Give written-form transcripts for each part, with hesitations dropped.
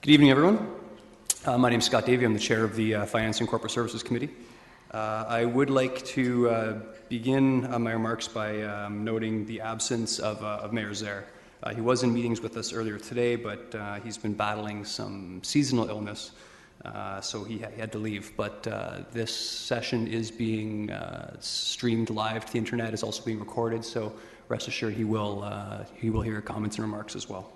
Good evening, everyone. My name is Scott Davey. I'm the chair of the Finance and Corporate Services Committee. I would like to begin my remarks by noting the absence of Mayor Zare. He was in meetings with us earlier today, but he's been battling some seasonal illness, so he had to leave. But this session is being streamed live to the internet. It's also being recorded, so rest assured he will hear comments and remarks as well.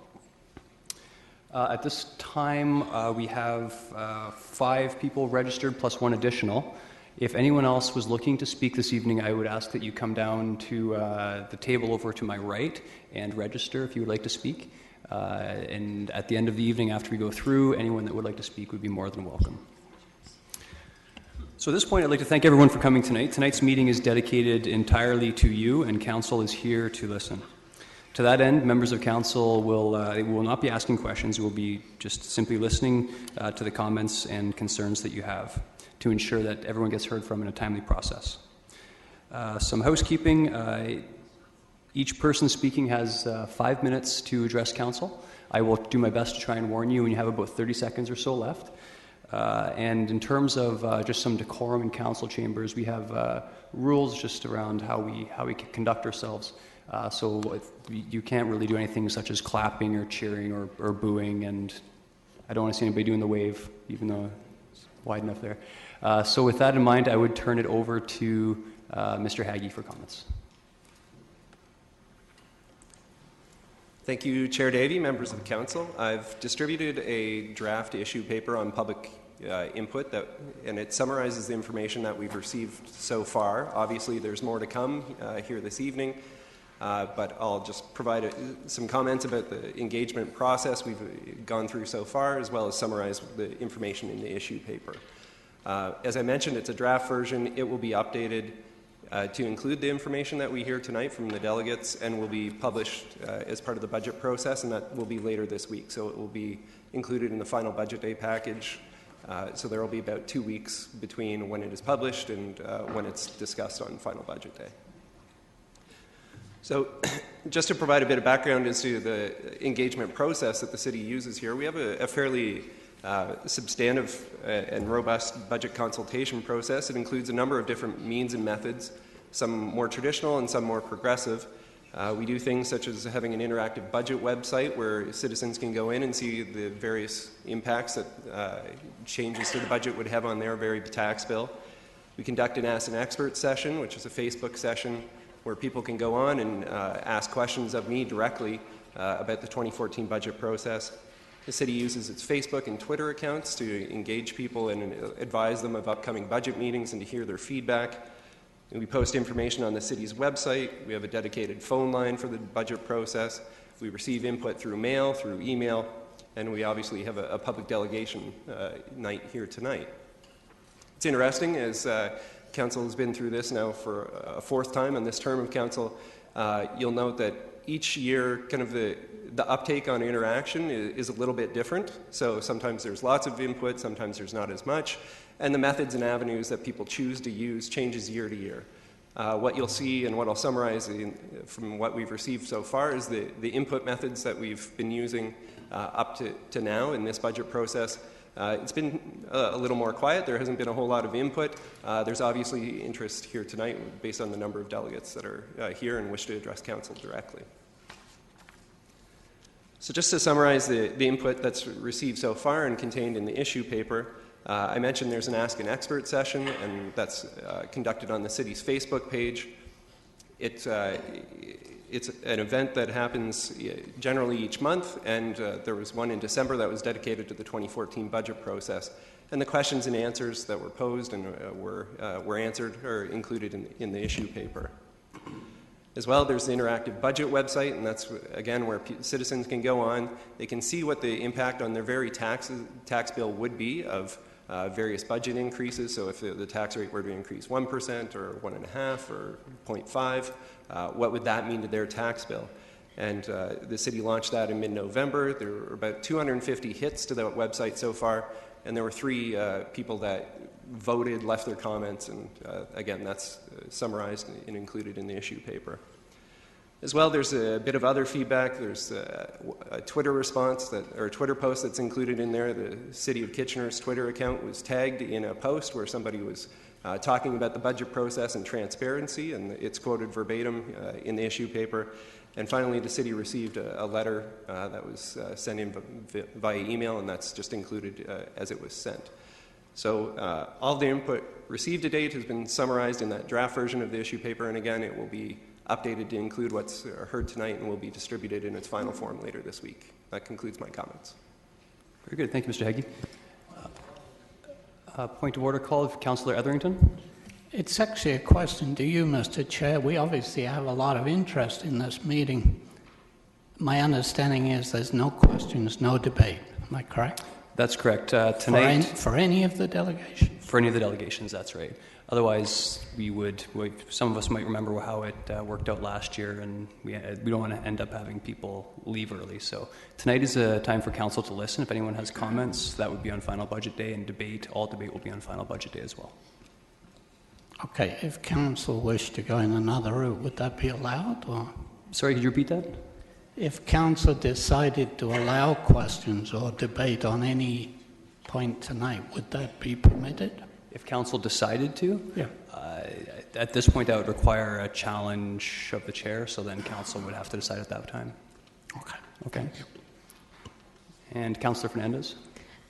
At this time, we have 5 people registered plus 1 additional. If anyone else was looking to speak this evening, I would ask that you come down to the table over to my right and register if you would like to speak. And at the end of the evening, after we go through, anyone that would like to speak would be more than welcome. So at this point, I'd like to thank everyone for coming tonight. Tonight's meeting is dedicated entirely to you, and council is here to listen. To that end, members of council will not be asking questions. We'll be just simply listening to the comments and concerns that you have to ensure that everyone gets heard from in a timely process. Some housekeeping. Each person speaking has 5 minutes to address council. I will do my best to try and warn you when you have about 30 seconds or so left. And in terms of just some decorum in council chambers, we have rules just around how we can conduct ourselves. So you can't really do anything such as clapping or cheering or booing, and I don't want to see anybody doing the wave, even though it's wide enough there. So with that in mind, I would turn it over to Mr. Haggie for comments. Thank you, Chair Davey, members of the council. I've distributed a draft issue paper on public input, and it summarizes the information that we've received so far. Obviously, there's more to come here this evening. But I'll just provide some comments about the engagement process we've gone through so far, as well as summarize the information in the issue paper. As I mentioned, it's a draft version. It will be updated to include the information that we hear tonight from the delegates, and will be published as part of the budget process, and that will be later this week. So it will be included in the final budget day package. So there will be about 2 weeks between when it is published and when it's discussed on final budget day. So just to provide a bit of background as to the engagement process that the city uses here, we have a fairly substantive and robust budget consultation process. It includes a number of different means and methods, some more traditional and some more progressive. We do things such as having an interactive budget website where citizens can go in and see the various impacts that changes to the budget would have on their very tax bill. We conduct an Ask an Expert session, which is a Facebook session where people can go on and ask questions of me directly about the 2014 budget process. The city uses its Facebook and Twitter accounts to engage people and advise them of upcoming budget meetings and to hear their feedback. And we post information on the city's website. We have a dedicated phone line for the budget process. We receive input through mail, through email, and we obviously have a public delegation night here tonight. It's interesting, as Council has been through this now for a 4th time on this term of Council. You'll note that each year kind of the uptake on interaction is a little bit different. So sometimes there's lots of input, sometimes there's not as much. And the methods and avenues that people choose to use changes year to year. What you'll see and what I'll summarize from what we've received so far is the input methods that we've been using up to now in this budget process. It's been a little more quiet. There hasn't been a whole lot of input. There's obviously interest here tonight based on the number of delegates that are here and wish to address council directly. So just to summarize the input that's received so far and contained in the issue paper, I mentioned there's an Ask an Expert session, and that's conducted on the city's Facebook page. It's an event that happens generally each month, and there was one in December that was dedicated to the 2014 budget process. And the questions and answers that were posed and were answered are included in the issue paper. As well, there's the interactive budget website, and that's, again, where citizens can go on. They can see what the impact on their very tax bill would be of various budget increases. So if the tax rate were to increase 1% or 1.5% or 0.5%, what would that mean to their tax bill? And the city launched that in mid-November. There were about 250 hits to that website so far, and there were 3 people that voted, left their comments, and again, that's summarized and included in the issue paper. As well, there's a bit of other feedback. There's a Twitter response or a Twitter post that's included in there. The City of Kitchener's Twitter account was tagged in a post where somebody was talking about the budget process and transparency, and it's quoted verbatim in the issue paper. And finally, the city received a letter that was sent in via email, and that's just included as it was sent. So all the input received to date has been summarized in that draft version of the issue paper, and again, it will be updated to include what's heard tonight and will be distributed in its final form later this week. That concludes my comments. Very good. Thank you, Mr. Heggie. Point of order call of Councillor Etherington. It's actually a question to you, Mr. Chair. We obviously have a lot of interest in this meeting. My understanding is there's no questions, no debate. Am I correct? That's correct. Tonight, for any of the delegations? For any of the delegations, that's right. Otherwise, some of us might remember how it worked out last year, and we don't want to end up having people leave early. So tonight is a time for council to listen. If anyone has comments, that would be on final budget day, and all debate will be on final budget day as well. Okay, if council wished to go in another route, would that be allowed? Or Sorry, could you repeat that? if council decided to allow questions or debate on any point tonight, would that be permitted? If council decided to? Yeah. At this point, that would require a challenge of the chair, so then council would have to decide at that time. Okay. Okay. And Councillor Fernandez?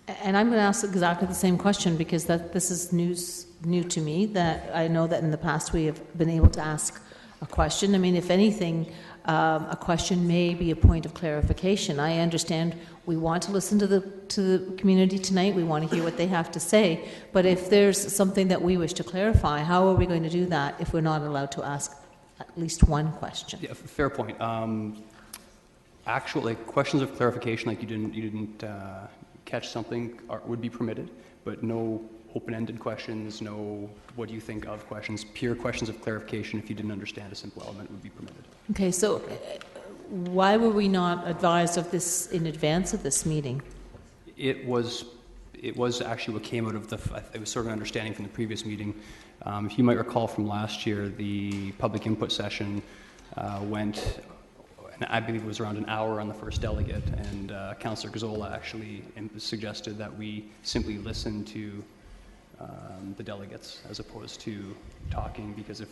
And I'm going to ask exactly the same question because this is new to me, that I know that in the past we have been able to ask a question. I mean, if anything, a question may be a point of clarification. I understand we want to listen to the community tonight. We want to hear what they have to say. But if there's something that we wish to clarify, how are we going to do that if we're not allowed to ask at least one question? Yeah, fair point. Actual questions of clarification, like you didn't catch something, would be permitted, but no open-ended questions, no what do you think of questions, pure questions of clarification if you didn't understand a simple element would be permitted. Okay, so why were we not advised of this in advance of this meeting? It was actually what came out of it was sort of an understanding from the previous meeting. If you might recall from last year, the public input session went, and I believe it was around an hour on the first delegate, and Councillor Gazzola actually suggested that we simply listen to the delegates as opposed to talking, because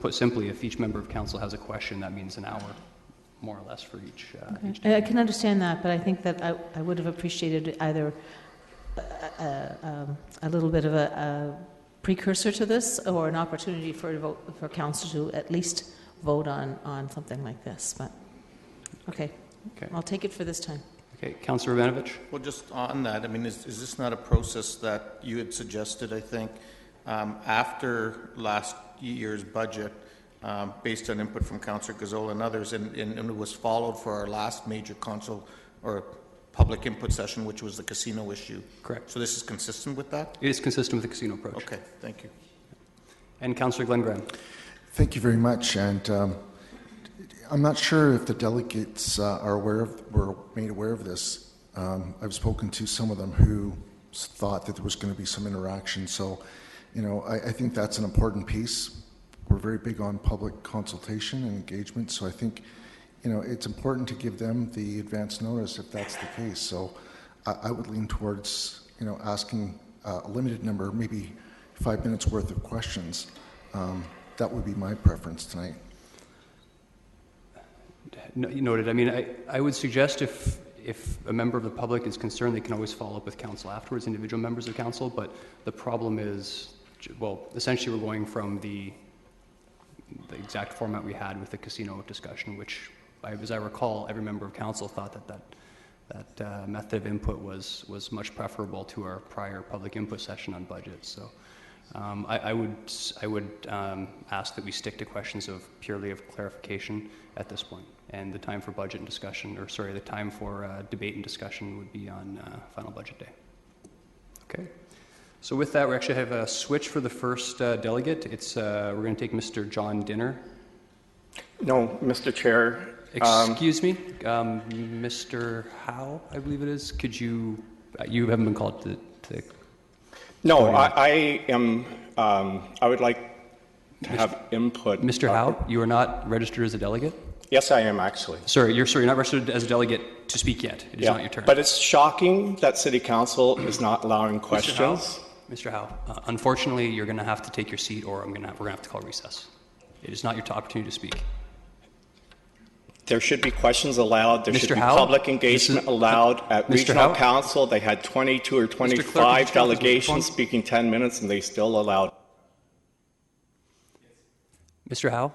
put simply, if each member of council has a question, that means an hour, more or less, for each. Each I can understand that, but I think that I would have appreciated either a little bit of a precursor to this or an opportunity for council to at least vote on something like this. But okay. I'll take it for this time. Okay, Councillor Rabanovich. Well, just on that, I mean, is this not a process that you had suggested, I think, after last year's budget, based on input from Councillor Gazzola and others, and it was followed for our last major council or public input session, which was the casino issue? Correct. So this is consistent with that? It is consistent with the casino approach. Okay, thank you. And Councillor Glenn Graham. Thank you very much. And I'm not sure if the delegates were made aware of this. I've spoken to some of them who thought that there was going to be some interaction. So, I think that's an important piece. We're very big on public consultation and engagement. So I think, it's important to give them the advance notice if that's the case. So I would lean towards, asking a limited number, maybe 5 minutes worth of questions. That would be my preference tonight. Noted. I mean, I would suggest if a member of the public is concerned, they can always follow up with council afterwards, individual members of council, but the problem is, well, essentially we're going from the exact format we had with the casino discussion, which, as I recall, every member of council thought that method of input was much preferable to our prior public input session on budget. So I would ask that we stick to questions purely of clarification at this point, and the time for budget and discussion, the time for debate and discussion would be on final budget day. Okay. So with that, we actually have a switch for the first delegate. We're going to take Mr. John Dinner. No, Mr. Chair. Excuse me, Mr. Howe, I believe it is. Could you haven't been called to No, I am. I would like to have input. Mr. Howe, you are not registered as a delegate? Yes, I am actually. Sorry, you're not registered as a delegate to speak yet. It is not your turn. But it's shocking that City Council is not allowing questions. Mr. Howe, unfortunately, you're going to have to take your seat, or we're going to have to call recess. It is not your opportunity to speak. There should be questions allowed. There Mr. should be Howe, public engagement allowed. At Mr. Regional Howe? Council, they had 22 or Clerk, could you 25 turn off his delegations microphone? speaking 10 minutes, and they still allowed. Mr. Howe?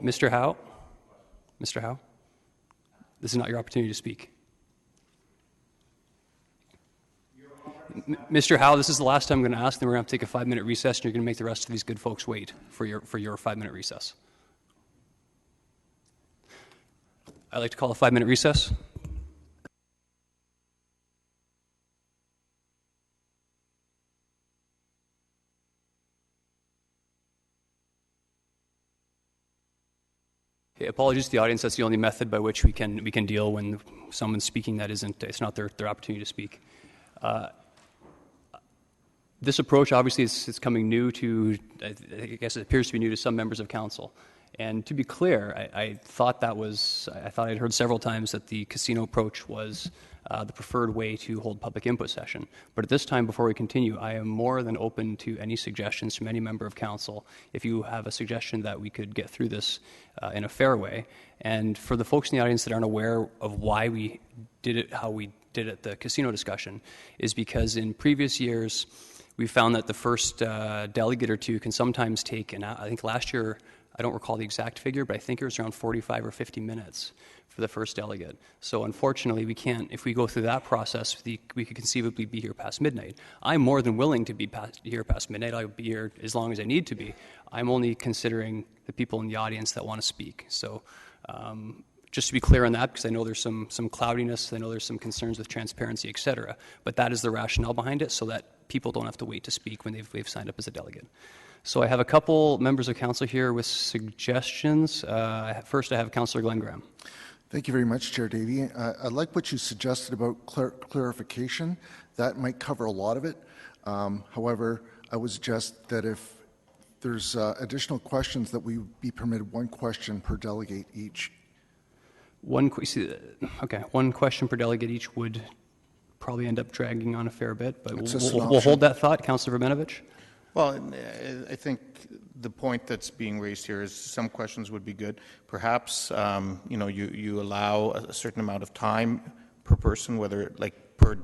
Mr. Howe? Mr. Howe? This is not your opportunity to speak. Mr. Howe, this is the last time I'm going to ask, then we're going to have to take a 5-minute recess, and you're going to make the rest of these good folks wait for your 5-minute recess. I'd like to call a 5-minute recess. Okay, apologies to the audience. That's the only method by which we can deal when someone's speaking that it's not their opportunity to speak. This approach obviously is coming new to, I guess it appears to be new to some members of council. And to be clear, I thought I'd heard several times that the casino approach was the preferred way to hold public input session. But at this time, before we continue, I am more than open to any suggestions from any member of council if you have a suggestion that we could get through this in a fair way. And for the folks in the audience that aren't aware of why we did it, how we did it, the casino discussion, is because in previous years, we found that the first delegate or two can sometimes take, and I think last year, I don't recall the exact figure, but I think it was around 45 or 50 minutes for the first delegate. So unfortunately, we can't, if we go through that process, we could conceivably be here past midnight. I'm more than willing to be here past midnight. I'll be here as long as I need to be. I'm only considering the people in the audience that want to speak. So just to be clear on that, because I know there's some cloudiness, I know there's some concerns with transparency, et cetera, but that is the rationale behind it, so that people don't have to wait to speak when they've signed up as a delegate. So I have a couple members of council here with suggestions. First, I have Councillor Glenn Graham. Thank you very much, Chair Davey. I like what you suggested about clarification. That might cover a lot of it. However, I would suggest that if there's additional questions, that we be permitted one question per delegate each. One question per delegate each would probably end up dragging on a fair bit, but we'll hold that thought. Councillor Verbenovich? Well, I think the point that's being raised here is some questions would be good. Perhaps, you allow a certain amount of time per person, whether like per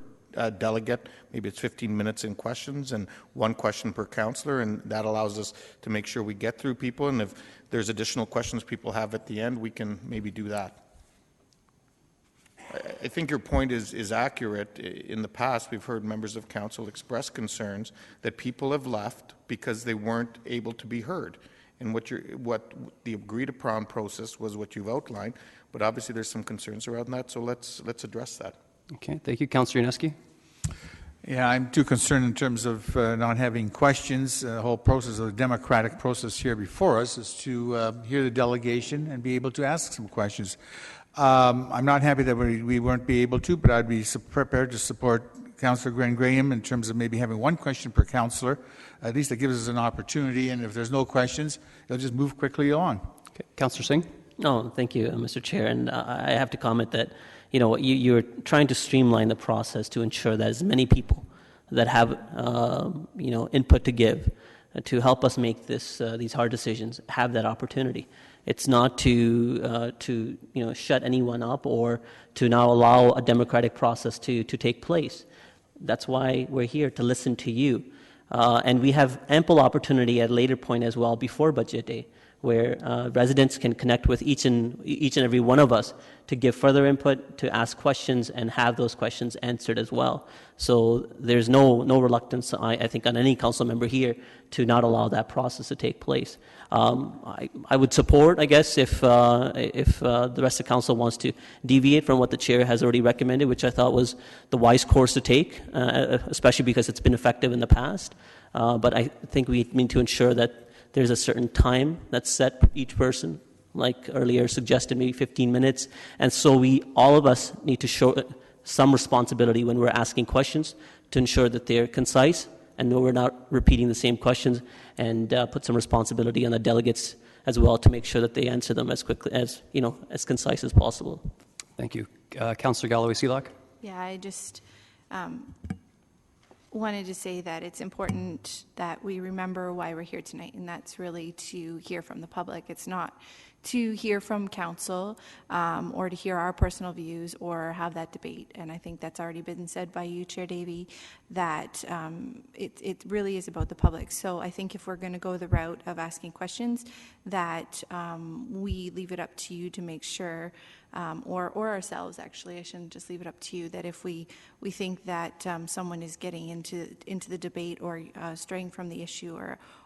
delegate, maybe it's 15 minutes in questions and one question per councillor, and that allows us to make sure we get through people. And if there's additional questions people have at the end, we can maybe do that. I think your point is accurate. In the past, we've heard members of council express concerns that people have left because they weren't able to be heard. And what the agreed upon process was what you've outlined, but obviously there's some concerns around that, so let's address that. Okay, thank you. Councillor Yaneski? Yeah, I'm too concerned in terms of not having questions. The whole process of the democratic process here before us is to hear the delegation and be able to ask some questions. I'm not happy that we weren't be able to, but I'd be prepared to support Councillor Glenn Graham in terms of maybe having one question per councillor. At least that gives us an opportunity, and if there's no questions, it'll just move quickly along. Okay. Councillor Singh? No, thank you, Mr. Chair. And I have to comment that, you're trying to streamline the process to ensure that as many people that have, input to give to help us make these hard decisions have that opportunity. It's not to shut anyone up or to now allow a democratic process to take place. That's why we're here, to listen to you. And we have ample opportunity at a later point as well, before Budget Day, where residents can connect with each and every one of us to give further input, to ask questions, and have those questions answered as well. So there's no reluctance, I think, on any council member here to not allow that process to take place. I would support, I guess, if the rest of council wants to deviate from what the chair has already recommended, which I thought was the wise course to take, especially because it's been effective in the past. But I think we need to ensure that there's a certain time that's set for each person, like earlier suggested, maybe 15 minutes. And so all of us need to some responsibility when we're asking questions to ensure that they're concise and that we're not repeating the same questions, and put some responsibility on the delegates as well to make sure that they answer them as quickly as, as concise as possible. Thank you. Councillor Galloway-Seelock? Yeah, I just wanted to say that it's important that we remember why we're here tonight, and that's really to hear from the public. It's not to hear from council or to hear our personal views or have that debate. And I think that's already been said by you, Chair Davey, that it really is about the public. So I think if we're going to go the route of asking questions, that we leave it up to you to make sure, or ourselves actually, I shouldn't just leave it up to you, that if we think that someone is getting into the debate or straying from the issue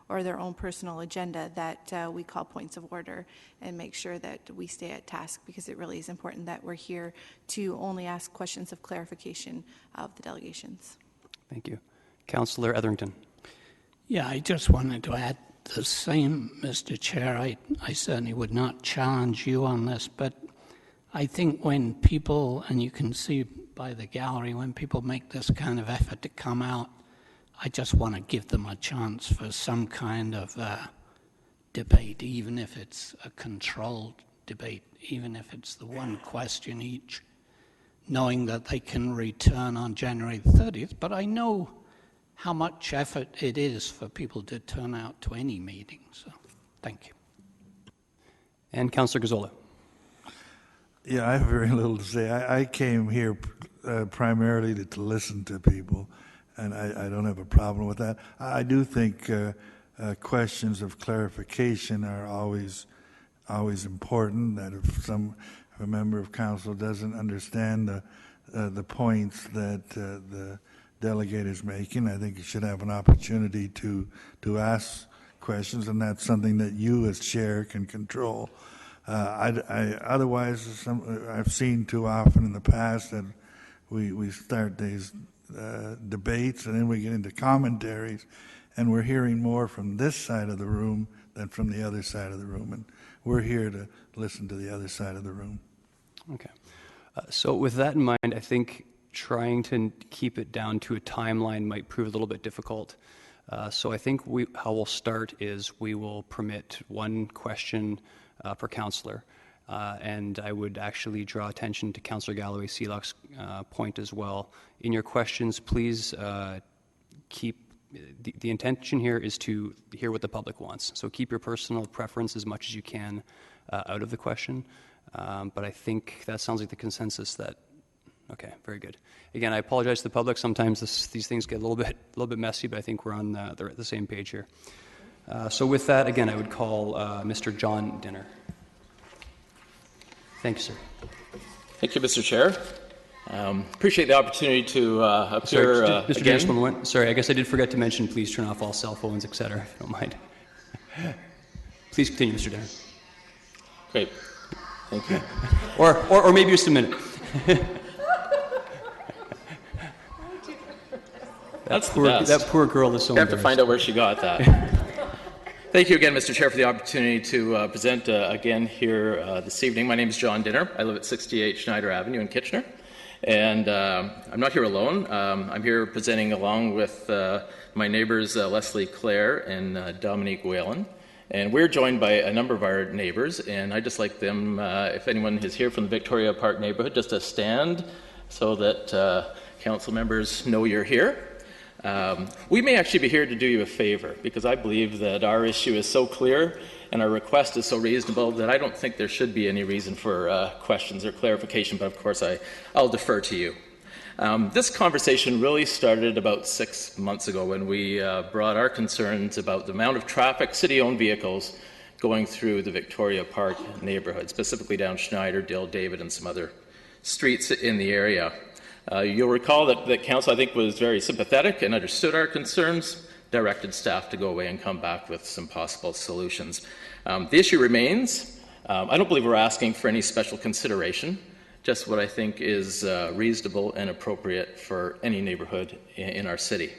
or their own personal agenda, that we call points of order and make sure that we stay at task, because it really is important that we're here to only ask questions of clarification of the delegations. Thank you. Councillor Etherington? Yeah, I just wanted to add the same, Mr. Chair. I certainly would not challenge you on this, but I think when people, and you can see by the gallery, when people make this kind of effort to come out, I just want to give them a chance for some kind of debate, even if it's a controlled debate, even if it's the one question each, knowing that they can return on January 30th. But I know how much effort it is for people to turn out to any meeting. So thank you. And Councillor Gazzola? Yeah, I have very little to say. I came here primarily to listen to people, and I don't have a problem with that. I do think questions of clarification are always important, that if a member of council doesn't understand the points that the delegate is making, I think you should have an opportunity to ask questions, and that's something that you as chair can control. Otherwise, I've seen too often in the past that we start these debates and then we get into commentaries, and we're hearing more from this side of the room than from the other side of the room, and we're here to listen to the other side of the room. Okay. So with that in mind, I think trying to keep it down to a timeline might prove a little bit difficult. So I think how we'll start is we will permit one question per councillor. And I would actually draw attention to Councillor Galloway-Seelock's point as well. In your questions, please keep, the intention here is to hear what the public wants. So keep your personal preference as much as you can out of the question. But I think that sounds like the consensus that, okay, very good. Again, I apologize to the public. Sometimes these things get a little bit messy, but I think we're on the same page here. So with that, again, I would call Mr. John Dinner. Thank you, sir. Thank you, Mr. Chair. Appreciate the opportunity to appear Mr. again. Dinner, sorry, I guess I did forget to mention, please turn off all cell phones, etc., if you don't mind. Please continue, Mr. Dinner. Great. Thank you. or maybe just a minute. That poor girl is so I have to find out where she got that. Thank you again, Mr. Chair, for the opportunity to present again here this evening. My name is John Dinner. I live at 68 Schneider Avenue in Kitchener. And I'm not here alone. I'm here presenting along with my neighbors Leslie Clare and Dominique Whalen. And we're joined by a number of our neighbors, and I'd just like them, if anyone is here from the Victoria Park neighborhood, just to stand so that council members know you're here. We may actually be here to do you a favor, because I believe that our issue is so clear and our request is so reasonable that I don't think there should be any reason for questions or clarification, but of course I'll defer to you. This conversation really started about 6 months ago when we brought our concerns about the amount of traffic, city-owned vehicles, going through the Victoria Park neighborhood, specifically down Schneider, Dill, David, and some other streets in the area. You'll recall that Council, I think, was very sympathetic and understood our concerns, directed staff to go away and come back with some possible solutions. The issue remains. I don't believe we're asking for any special consideration, just what I think is reasonable and appropriate for any neighborhood in our city.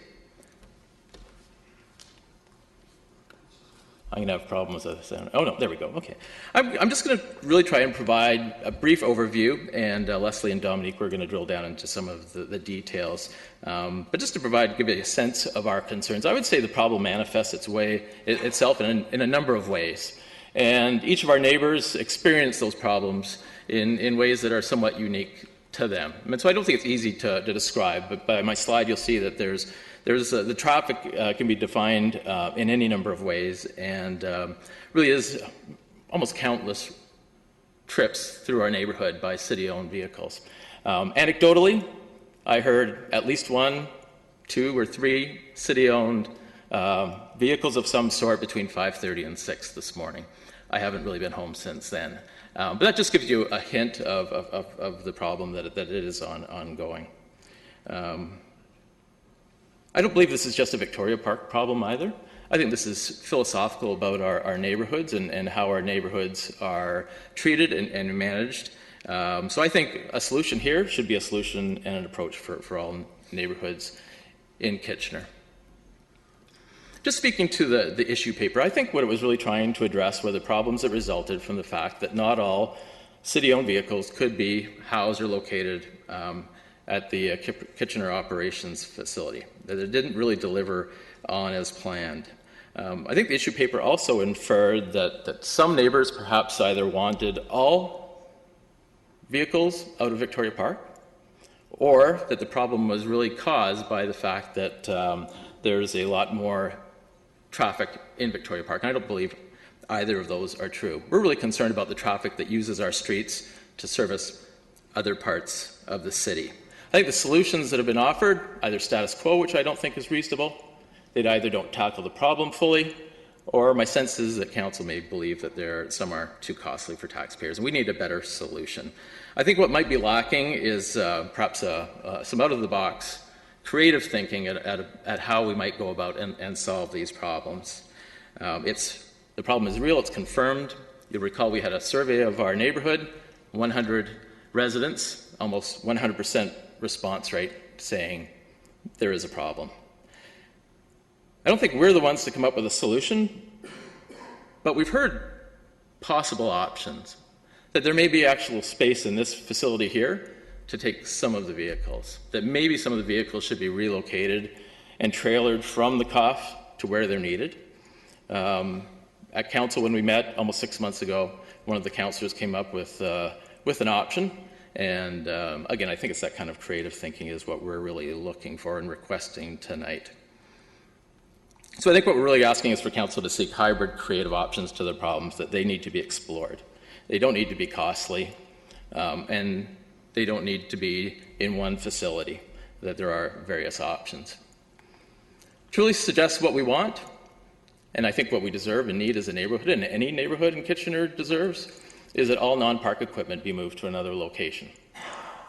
I'm going to have problems with this. Oh, no, there we go. Okay. I'm just going to really try and provide a brief overview, and Leslie and Dominique, we're going to drill down into some of the details. But just to give you a sense of our concerns, I would say the problem manifests itself in a number of ways. And each of our neighbors experience those problems in ways that are somewhat unique to them. And so I don't think it's easy to describe, but by my slide you'll see that the traffic can be defined in any number of ways, and really is almost countless trips through our neighborhood by city-owned vehicles. Anecdotally, I heard at least 1, 2, or 3 city-owned vehicles of some sort between 5:30 and 6 this morning. I haven't really been home since then. But that just gives you a hint of the problem that it is ongoing. I don't believe this is just a Victoria Park problem either. I think this is philosophical about our neighborhoods and how our neighborhoods are treated and managed. So I think a solution here should be a solution and an approach for all neighborhoods in Kitchener. Just speaking to the issue paper, I think what it was really trying to address were the problems that resulted from the fact that not all city-owned vehicles could be housed or located at the Kitchener operations facility, that it didn't really deliver on as planned. I think the issue paper also inferred that some neighbors perhaps either wanted all vehicles out of Victoria Park, or that the problem was really caused by the fact that there's a lot more traffic in Victoria Park. And I don't believe either of those are true. We're really concerned about the traffic that uses our streets to service other parts of the city. I think the solutions that have been offered, either status quo, which I don't think is reasonable, they either don't tackle the problem fully, or my sense is that council may believe that some are too costly for taxpayers, and we need a better solution. I think what might be lacking is perhaps some out-of-the-box creative thinking at how we might go about and solve these problems. The problem is real, it's confirmed. You'll recall we had a survey of our neighborhood, 100 residents, almost 100% response rate saying there is a problem. I don't think we're the ones to come up with a solution, but we've heard possible options, that there may be actual space in this facility here to take some of the vehicles, that maybe some of the vehicles should be relocated and trailered from the COF to where they're needed. At council, when we met almost 6 months ago, one of the councillors came up with an option, and again, I think it's that kind of creative thinking is what we're really looking for and requesting tonight. So I think what we're really asking is for council to seek hybrid creative options to the problems, that they need to be explored. They don't need to be costly, and they don't need to be in one facility, that there are various options. Truly suggest what we want, and I think what we deserve and need as a neighborhood, and any neighborhood in Kitchener deserves, is that all non-park equipment be moved to another location.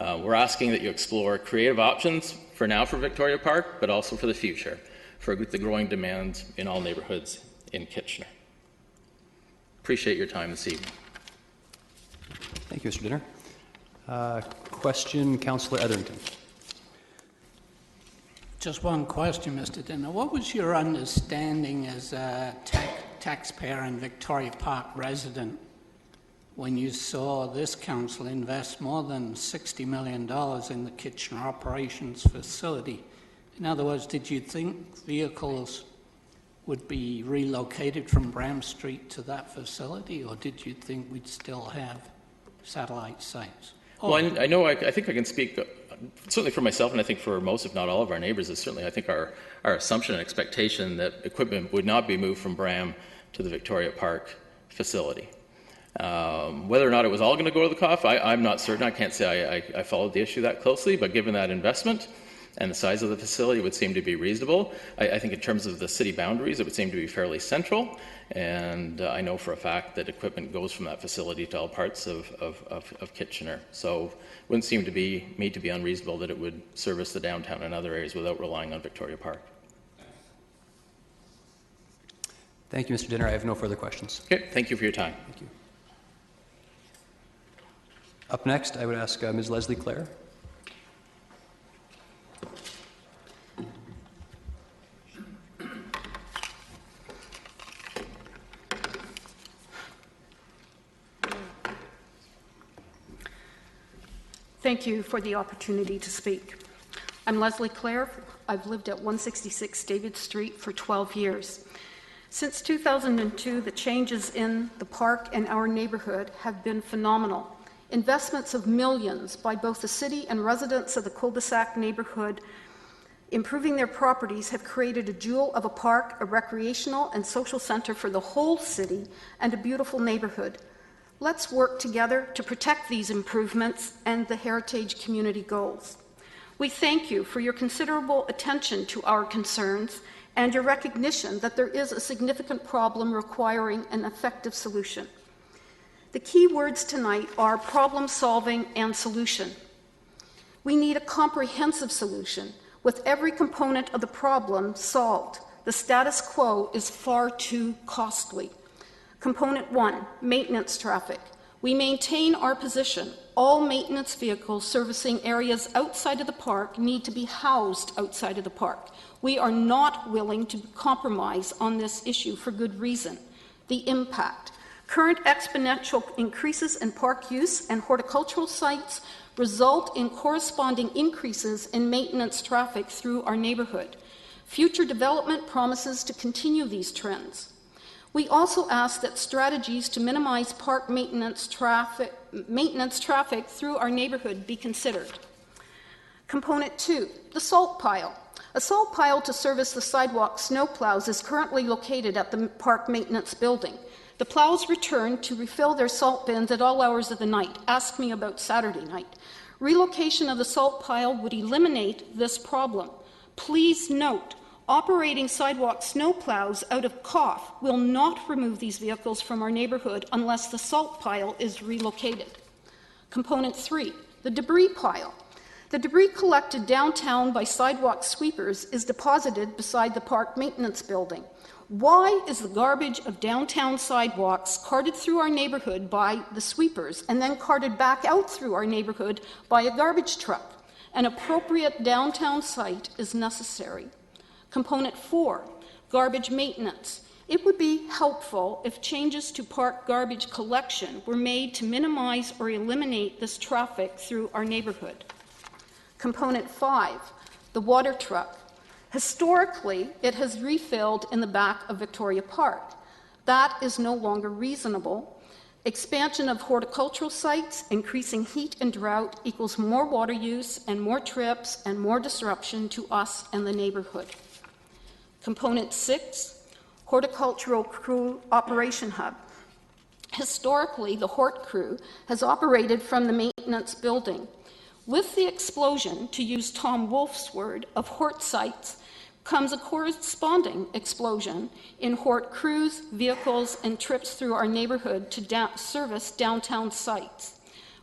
We're asking that you explore creative options for now for Victoria Park, but also for the future, for the growing demands in all neighborhoods in Kitchener. Appreciate your time this evening. Thank you, Mr. Dinner. Question, Councillor Etherington. Just one question, Mr. Dinner. What was your understanding as a taxpayer and Victoria Park resident when you saw this council invest more than $60 million in the Kitchener operations facility? In other words, did you think vehicles would be relocated from Bram Street to that facility, or did you think we'd still have satellite sites? Well, I think I can speak certainly for myself, and I think for most, if not all of our neighbors, is certainly, I think, our assumption and expectation that equipment would not be moved from Bram to the Victoria Park facility. Whether or not it was all going to go to the COF, I'm not certain. I can't say I followed the issue that closely, but given that investment and the size of the facility, it would seem to be reasonable. I think in terms of the city boundaries, it would seem to be fairly central, and I know for a fact that equipment goes from that facility to all parts of Kitchener. So it wouldn't seem to me to be unreasonable that it would service the downtown and other areas without relying on Victoria Park. Thank you, Mr. Dinner. I have no further questions. Okay, thank you for your time. Thank you. Up next, I would ask Ms. Leslie Clare. Thank you for the opportunity to speak. I'm Leslie Clare. I've lived at 166 David Street for 12 years. Since 2002, the changes in the park and our neighborhood have been phenomenal. Investments of millions by both the city and residents of the cul-de-sac neighborhood improving their properties have created a jewel of a park, a recreational and social center for the whole city, and a beautiful neighborhood. Let's work together to protect these improvements and the heritage community goals. We thank you for your considerable attention to our concerns and your recognition that there is a significant problem requiring an effective solution. The key words tonight are problem solving and solution. We need a comprehensive solution with every component of the problem solved. The status quo is far too costly. Component 1, maintenance traffic. We maintain our position. All maintenance vehicles servicing areas outside of the park need to be housed outside of the park. We are not willing to compromise on this issue for good reason. The impact. Current exponential increases in park use and horticultural sites result in corresponding increases in maintenance traffic through our neighborhood. Future development promises to continue these trends. We also ask that strategies to minimize park maintenance traffic through our neighborhood be considered. Component 2, the salt pile. A salt pile to service the sidewalk snowplows is currently located at the park maintenance building. The plows return to refill their salt bins at all hours of the night. Ask me about Saturday night. Relocation of the salt pile would eliminate this problem. Please note, operating sidewalk snowplows out of cough will not remove these vehicles from our neighborhood unless the salt pile is relocated. Component 3, the debris pile. The debris collected downtown by sidewalk sweepers is deposited beside the park maintenance building. Why is the garbage of downtown sidewalks carted through our neighborhood by the sweepers and then carted back out through our neighborhood by a garbage truck? An appropriate downtown site is necessary. Component 4, garbage maintenance. It would be helpful if changes to park garbage collection were made to minimize or eliminate this traffic through our neighborhood. Component 5, the water truck. Historically, it has refilled in the back of Victoria Park. That is no longer reasonable. Expansion of horticultural sites, increasing heat and drought equals more water use and more trips and more disruption to us and the neighborhood. Component 6, horticultural crew operation hub. Historically, the Hort crew has operated from the maintenance building. With the explosion, to use Tom Wolfe's word, of Hort sites comes a corresponding explosion in Hort crews, vehicles, and trips through our neighborhood to service downtown sites.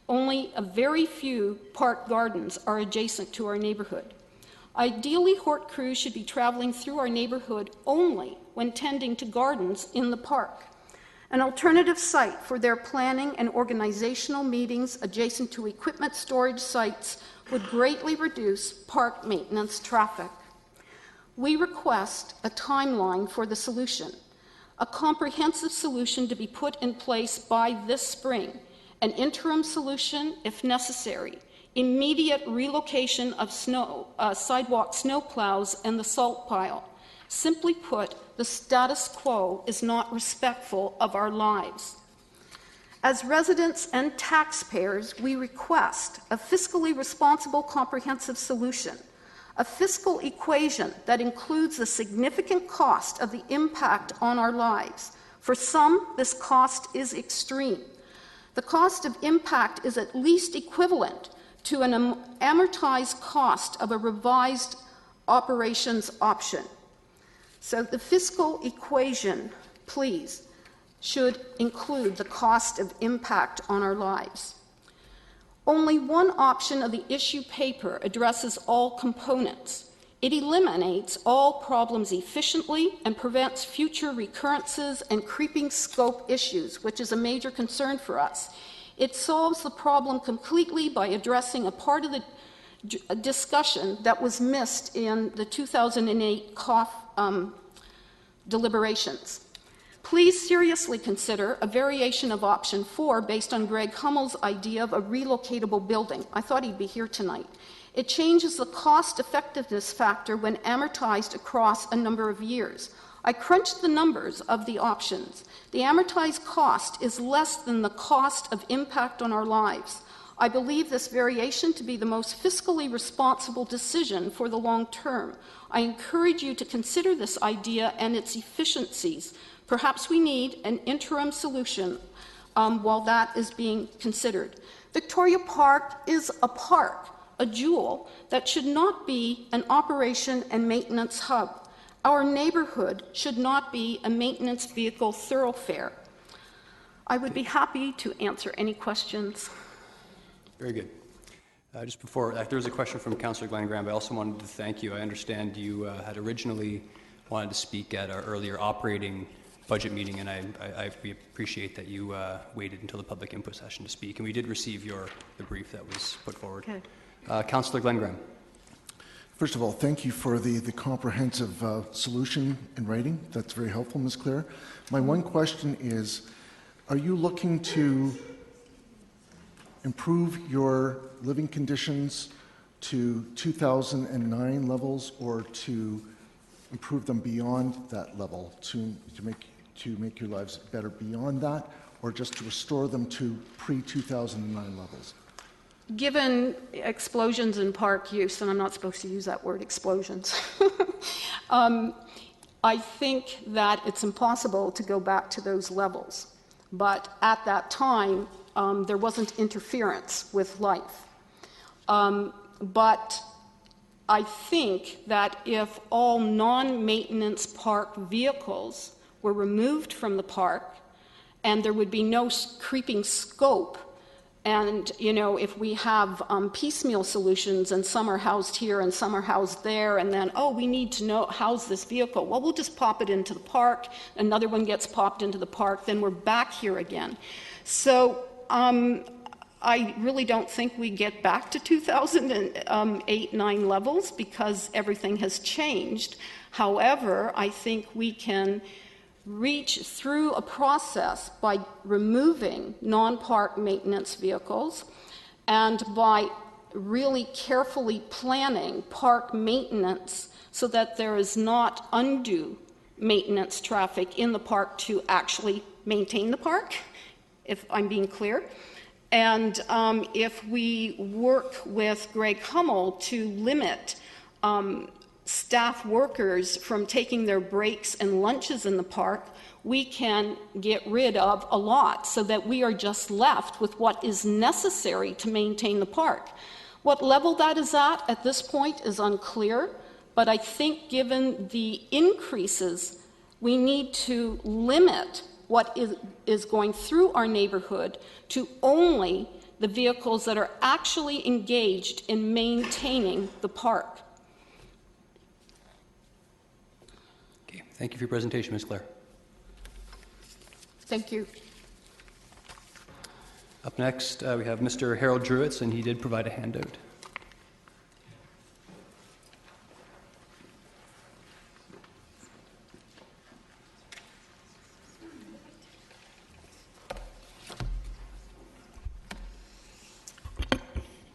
Only a very few park gardens are adjacent to our neighborhood. Ideally, Hort crews should be traveling through our neighborhood only when tending to gardens in the park. An alternative site for their planning and organizational meetings adjacent to equipment storage sites would greatly reduce park maintenance traffic. We request a timeline for the solution, a comprehensive solution to be put in place by this spring, an interim solution if necessary, immediate relocation of sidewalk snowplows and the salt pile. Simply put, the status quo is not respectful of our lives. As residents and taxpayers, we request a fiscally responsible, comprehensive solution, a fiscal equation that includes the significant cost of the impact on our lives. For some, this cost is extreme. The cost of impact is at least equivalent to an amortized cost of a revised operations option. So the fiscal equation, please, should include the cost of impact on our lives. Only one option of the issue paper addresses all components. It eliminates all problems efficiently and prevents future recurrences and creeping scope issues, which is a major concern for us. It solves the problem completely by addressing a part of the discussion that was missed in the 2008 COF deliberations. Please seriously consider a variation of option 4 based on Greg Hummel's idea of a relocatable building. I thought he'd be here tonight. It changes the cost-effectiveness factor when amortized across a number of years. I crunched the numbers of the options. The amortized cost is less than the cost of impact on our lives. I believe this variation to be the most fiscally responsible decision for the long term. I encourage you to consider this idea and its efficiencies. Perhaps we need an interim solution while that is being considered. Victoria Park is a park, a jewel that should not be an operation and maintenance hub. Our neighborhood should not be a maintenance vehicle thoroughfare. I would be happy to answer any questions. Very good. Just before, there was a question from Councillor Glenn Graham, but I also wanted to thank you. I understand you had originally wanted to speak at our earlier operating budget meeting, and we appreciate that you waited until the public input session to speak. And we did receive the brief that was put forward. Okay. Councillor Glenn Graham. First of all, thank you for the comprehensive solution in writing. That's very helpful, Ms. Clare. My one question is, are you looking to improve your living conditions to 2009 levels, or to improve them beyond that level, to make your lives better beyond that, or just to restore them to pre-2009 levels? Given explosions in park use, and I'm not supposed to use that word, explosions, I think that it's impossible to go back to those levels. But at that time, there wasn't interference with life. But I think that if all non-maintenance park vehicles were removed from the park, and there would be no creeping scope, and, if we have piecemeal solutions and some are housed here and some are housed there, and then, we need to house this vehicle. Well, we'll just pop it into the park. Another one gets popped into the park. Then we're back here again. So I really don't think we get back to 2008-9 levels because everything has changed. However, I think we can reach through a process by removing non-park maintenance vehicles and by really carefully planning park maintenance so that there is not undue maintenance traffic in the park to actually maintain the park, if I'm being clear. And if we work with Greg Hummel to limit staff workers from taking their breaks and lunches in the park, we can get rid of a lot so that we are just left with what is necessary to maintain the park. What level that is at this point is unclear, but I think given the increases, we need to limit what is going through our neighborhood to only the vehicles that are actually engaged in maintaining the park. Okay, thank you for your presentation, Ms. Clare. Thank you. Up next, we have Mr. Harold Druitz, and he did provide a handout.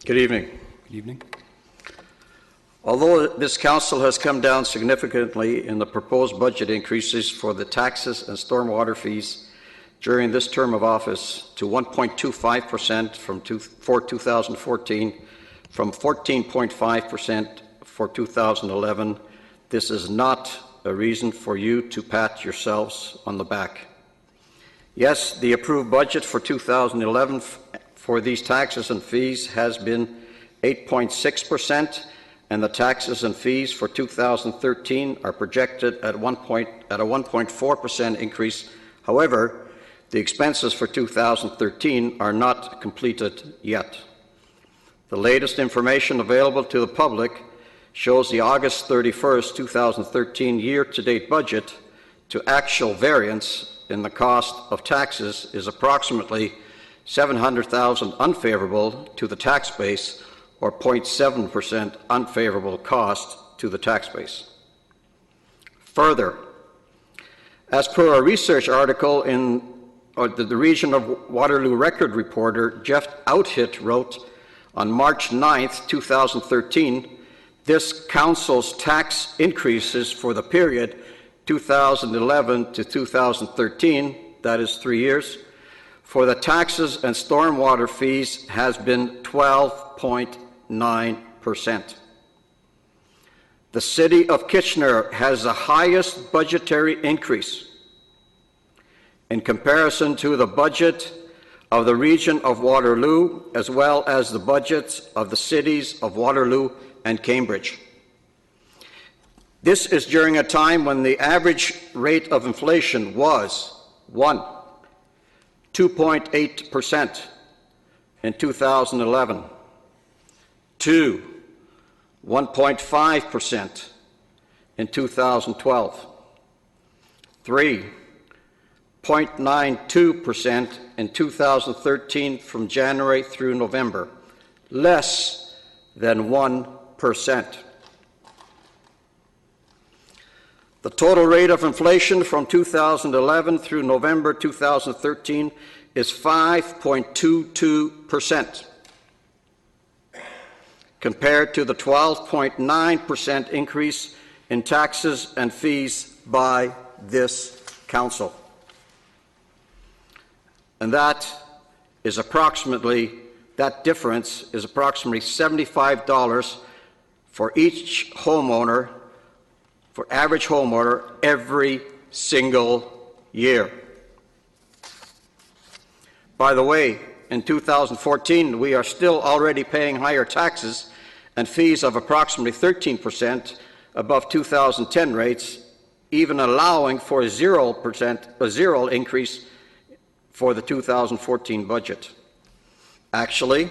Good evening. Good evening. Although this council has come down significantly in the proposed budget increases for the taxes and stormwater fees during this term of office to 1.25% for 2014, from 14.5% for 2011, this is not a reason for you to pat yourselves on the back. Yes, the approved budget for 2011 for these taxes and fees has been 8.6%, and the taxes and fees for 2013 are projected at a 1.4% increase. However, the expenses for 2013 are not completed yet. The latest information available to the public shows the August 31st, 2013 year-to-date budget to actual variance in the cost of taxes is approximately $700,000 unfavorable to the tax base, or 0.7% unfavorable cost to the tax base. Further, As per a research article in the Region of Waterloo Record reporter Jeff Outhit wrote on March 9th, 2013, this council's tax increases for the period 2011 to 2013, that is 3 years, for the taxes and stormwater fees has been 12.9%. The City of Kitchener has the highest budgetary increase in comparison to the budget of the Region of Waterloo, as well as the budgets of the cities of Waterloo and Cambridge. This is during a time when the average rate of inflation was 2.8% in 2011, 1.5% in 2012, 3.92% in 2013 from January through November, less than 1%. The total rate of inflation from 2011 through November 2013 is 5.22%, compared to the 12.9% increase in taxes and fees by this council. And that difference is approximately $75 for each homeowner, for average homeowner, every single year. By the way, in 2014, we are still already paying higher taxes and fees of approximately 13% above 2010 rates, even allowing for a 0 increase for the 2014 budget. Actually,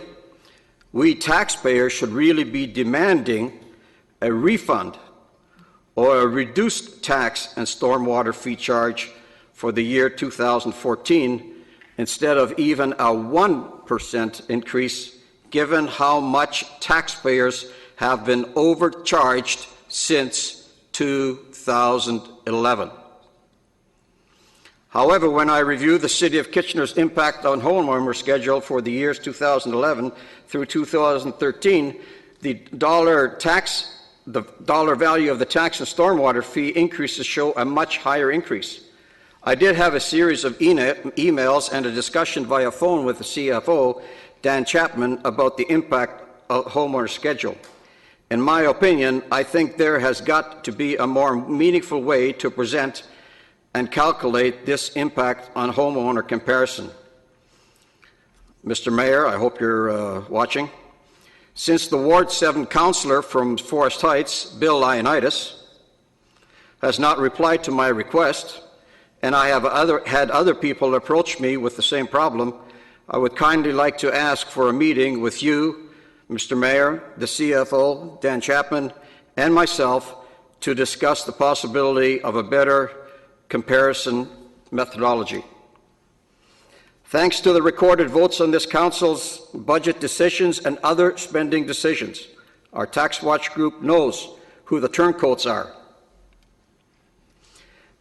we taxpayers should really be demanding a refund or a reduced tax and stormwater fee charge for the year 2014 instead of even a 1% increase, given how much taxpayers have been overcharged since 2011. However, when I review the City of Kitchener's impact on homeowner schedule for the years 2011 through 2013, the dollar value of the tax and stormwater fee increases show a much higher increase. I did have a series of emails and a discussion via phone with the CFO, Dan Chapman, about the impact of homeowner schedule. In my opinion, I think there has got to be a more meaningful way to present and calculate this impact on homeowner comparison. Mr. Mayor, I hope you're watching. Since the Ward 7 councillor from Forest Heights, Bill Leonidas, has not replied to my request, and I have had other people approach me with the same problem, I would kindly like to ask for a meeting with you, Mr. Mayor, the CFO, Dan Chapman, and myself to discuss the possibility of a better comparison methodology. Thanks to the recorded votes on this council's budget decisions and other spending decisions, our Tax Watch group knows who the turncoats are.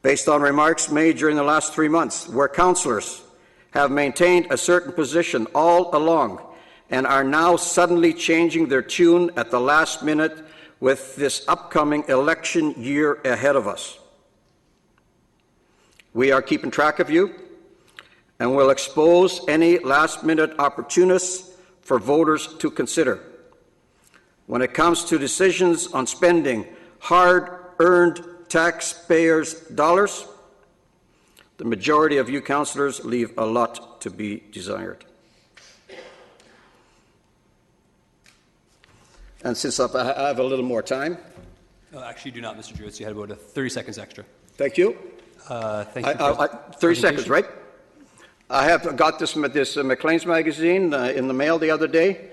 Based on remarks made during the last 3 months, where councillors have maintained a certain position all along and are now suddenly changing their tune at the last minute with this upcoming election year ahead of us. We are keeping track of you and will expose any last-minute opportunists for voters to consider. When it comes to decisions on spending hard-earned taxpayers' dollars, the majority of you councillors leave a lot to be desired. And since I have a little more time... No, actually, you do not, Mr. Jewitz. You had about 30 seconds extra. Thank you. Thank you. 30 seconds, right? I have got this Maclean's magazine in the mail the other day,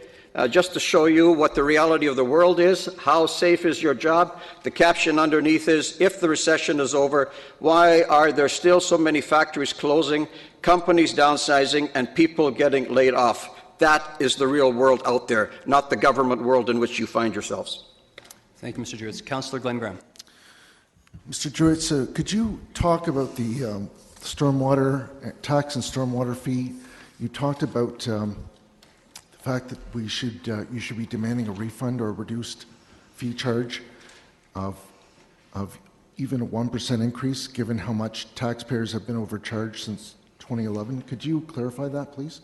just to show you what the reality of the world is. How safe is your job? The caption underneath is, if the recession is over, why are there still so many factories closing, companies downsizing, and people getting laid off? That is the real world out there, not the government world in which you find yourselves. Thank you, Mr. Jewitz. Councillor Glenn Graham. Mr. Druitt, could you talk about the stormwater tax and stormwater fee? You talked about the fact that you should be demanding a refund or a reduced fee charge of even a 1% increase, given how much taxpayers have been overcharged since 2011. Could you clarify that, please?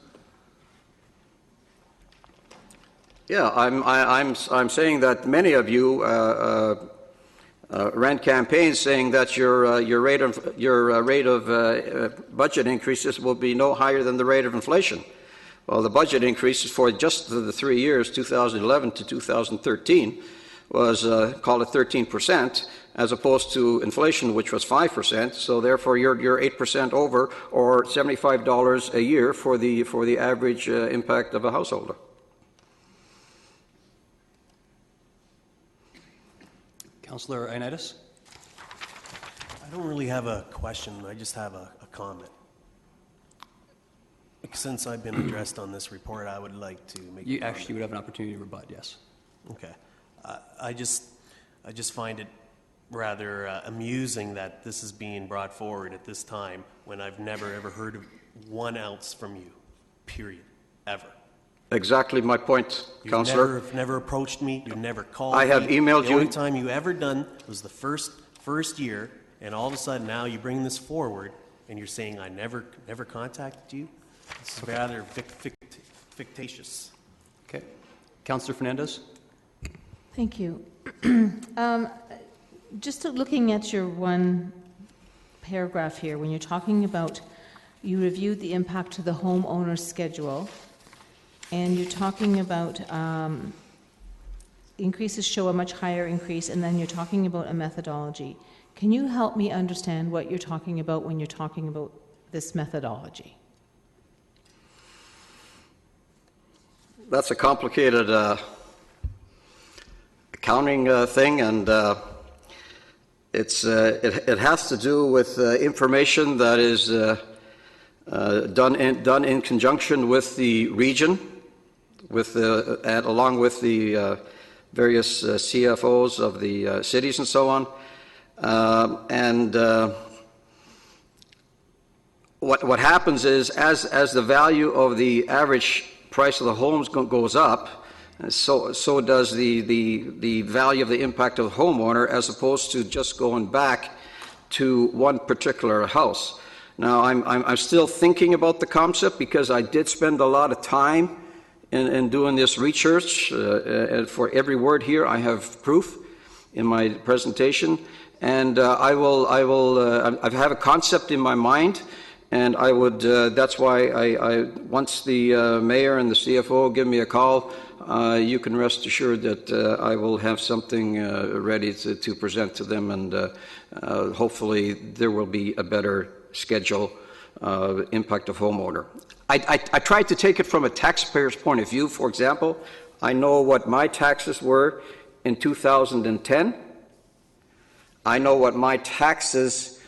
Yeah, I'm saying that many of you ran campaigns saying that your rate of budget increases will be no higher than the rate of inflation. Well, the budget increases for just the 3 years, 2011 to 2013, was call it 13%, as opposed to inflation, which was 5%. So therefore, you're 8% over, or $75 a year for the average impact of a householder. Councillor Ioannidis? I don't really have a question. I just have a comment. Since I've been addressed on this report, I would like to make. You actually would have an opportunity to rebut. Yes. Okay. I just find it rather amusing that this is being brought forward at this time when I've never ever heard of 1 ounce from you. Period. Ever. Exactly my point, Councillor. You've never approached me. You've never called I have me. emailed you. The only time you ever done was the first year, and all of a sudden now you bring this forward, and you're saying I never contacted you. This is rather fictitious. Okay. Councillor Fernandez? Thank you. Just looking at your one paragraph here, when you're talking about you reviewed the impact to the homeowner's schedule, and you're talking about increases show a much higher increase, and then you're talking about a methodology. Can you help me understand what you're talking about when you're talking about this methodology? That's a complicated accounting thing, and it has to do with information that is done in conjunction with the region, and along with the various CFOs of the cities and so on. What happens is, as the value of the average price of the homes goes up, so does the value of the impact of the homeowner, as opposed to just going back to one particular house. Now, I'm still thinking about the concept, because I did spend a lot of time in doing this research. And for every word here, I have proof in my presentation, and I have a concept in my mind. And I would, that's why once the mayor and the CFO give me a call, you can rest assured that I will have something ready to present to them, and hopefully there will be a better schedule impact of homeowner. I tried to take it from a taxpayer's point of view. For example, I know what my taxes were in 2010. I know what my taxes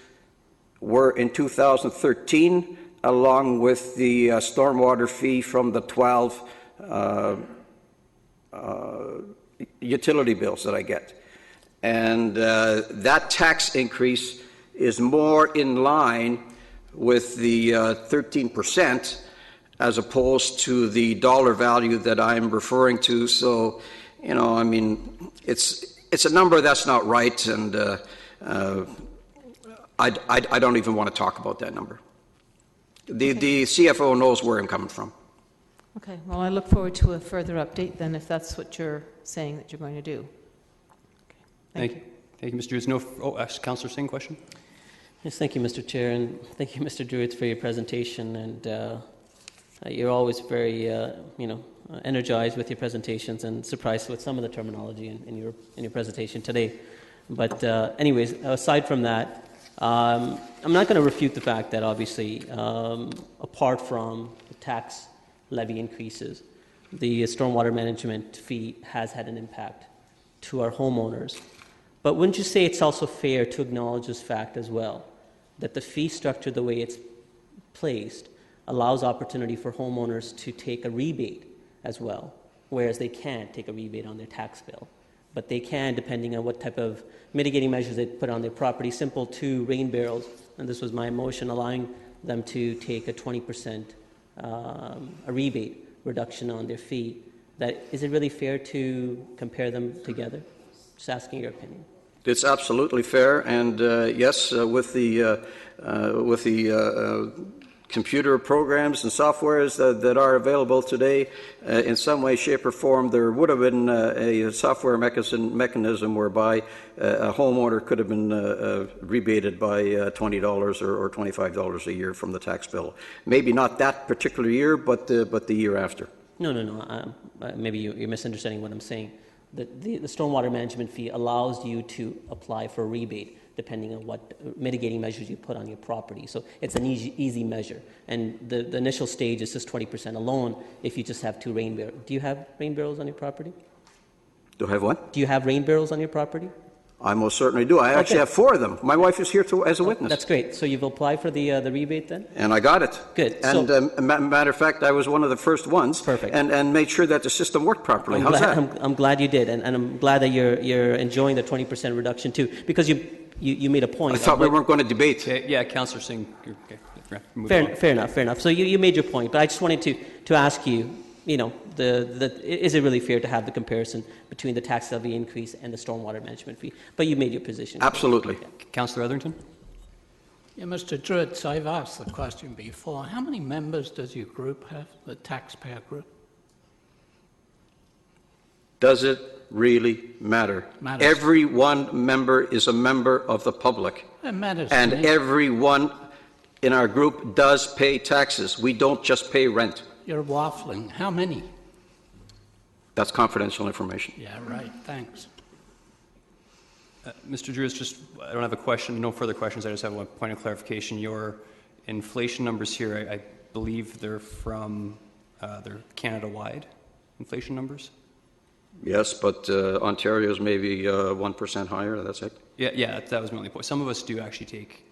were in 2013, along with the stormwater fee from the 12 utility bills that I get. And that tax increase is more in line with the 13%, as opposed to the dollar value that I'm referring to. So, you know, I mean, it's a number that's not right, and I don't even want to talk about that number. The CFO knows where I'm coming from. Okay, well, I look forward to a further update then, if that's what you're saying that you're going to do. Okay. Thank you. Thank you, Mr. Druitt. Councillor Singh, question? Yes, thank you, Mr. Chair, and thank you, Mr. Druitt, for your presentation. And you're always very, energized with your presentations, and surprised with some of the terminology in your presentation today. But anyways, aside from that, I'm not going to refute the fact that obviously, apart from the tax levy increases, the stormwater management fee has had an impact to our homeowners. But wouldn't you say it's also fair to acknowledge this fact as well, that the fee structure, the way it's placed, allows opportunity for homeowners to take a rebate as well, whereas they can't take a rebate on their tax bill? but they can, depending on what type of mitigating measures they put on their property, simple to rain barrels, and this was my motion, allowing them to take a 20% a rebate reduction on their fee. That is it really fair to compare them together? Just asking your opinion. It's absolutely fair, and yes, with the computer programs and softwares that are available today, in some way, shape, or form, there would have been a software mechanism whereby a homeowner could have been rebated by $20 or $25 a year from the tax bill. Maybe not that particular year, but the year after. No. Maybe you're misunderstanding what I'm saying. The stormwater management fee allows you to apply for a rebate depending on what mitigating measures you put on your property. So it's an easy measure. And the initial stage is just 20% alone if you just have 2 rain barrels. Do you have rain barrels on your property? Do I have what? Do you have rain barrels on your property? I most certainly do. I actually have 4 of them. My wife is here as a witness. That's great. So you've applied for the rebate then? And I got it. Good. And matter of fact, I was one of the first ones. Perfect. And made sure that the system worked properly. How's that? I'm glad you did, and I'm glad that you're enjoying the 20% reduction too, because you made a point. I thought we weren't going to debate. Yeah, Councillor Singh. Okay. Fair enough. So you made your point, but I just wanted to ask you, is it really fair to have the comparison between the tax levy increase and the stormwater management fee? But you made your position. Absolutely. Yeah. Councillor Etherington? Yeah, Mr. Druitt, I've asked the question before. How many members does your group have, the taxpayer group? Does it really matter? Matters. Every one member is a member of the public. It matters. And everyone in our group does pay taxes. We don't just pay rent. You're waffling. How many? That's confidential information. Yeah, right. Thanks. Mr. Drew, I don't have a question, no further questions. I just have one point of clarification. Your inflation numbers here, I believe they're from they're Canada-wide inflation numbers? Yes, but Ontario's maybe 1% higher. That's it. Yeah, that was my only point. Some of us do actually take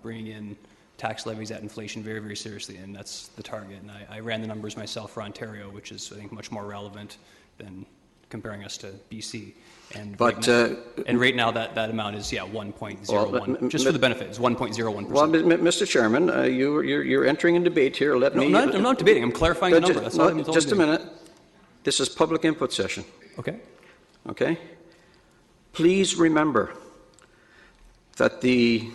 bringing in tax levies at inflation very, very seriously, and that's the target. And I ran the numbers myself for Ontario, which is, I think, much more relevant than comparing us to BC. And right now that amount is 1.01. Well, just for the benefit, it's 1.01%. Well, Mr. Chairman, you're entering a debate here. I'm not debating. I'm clarifying the number. That's all I'm just a minute. This is public input session. Okay. Please remember that the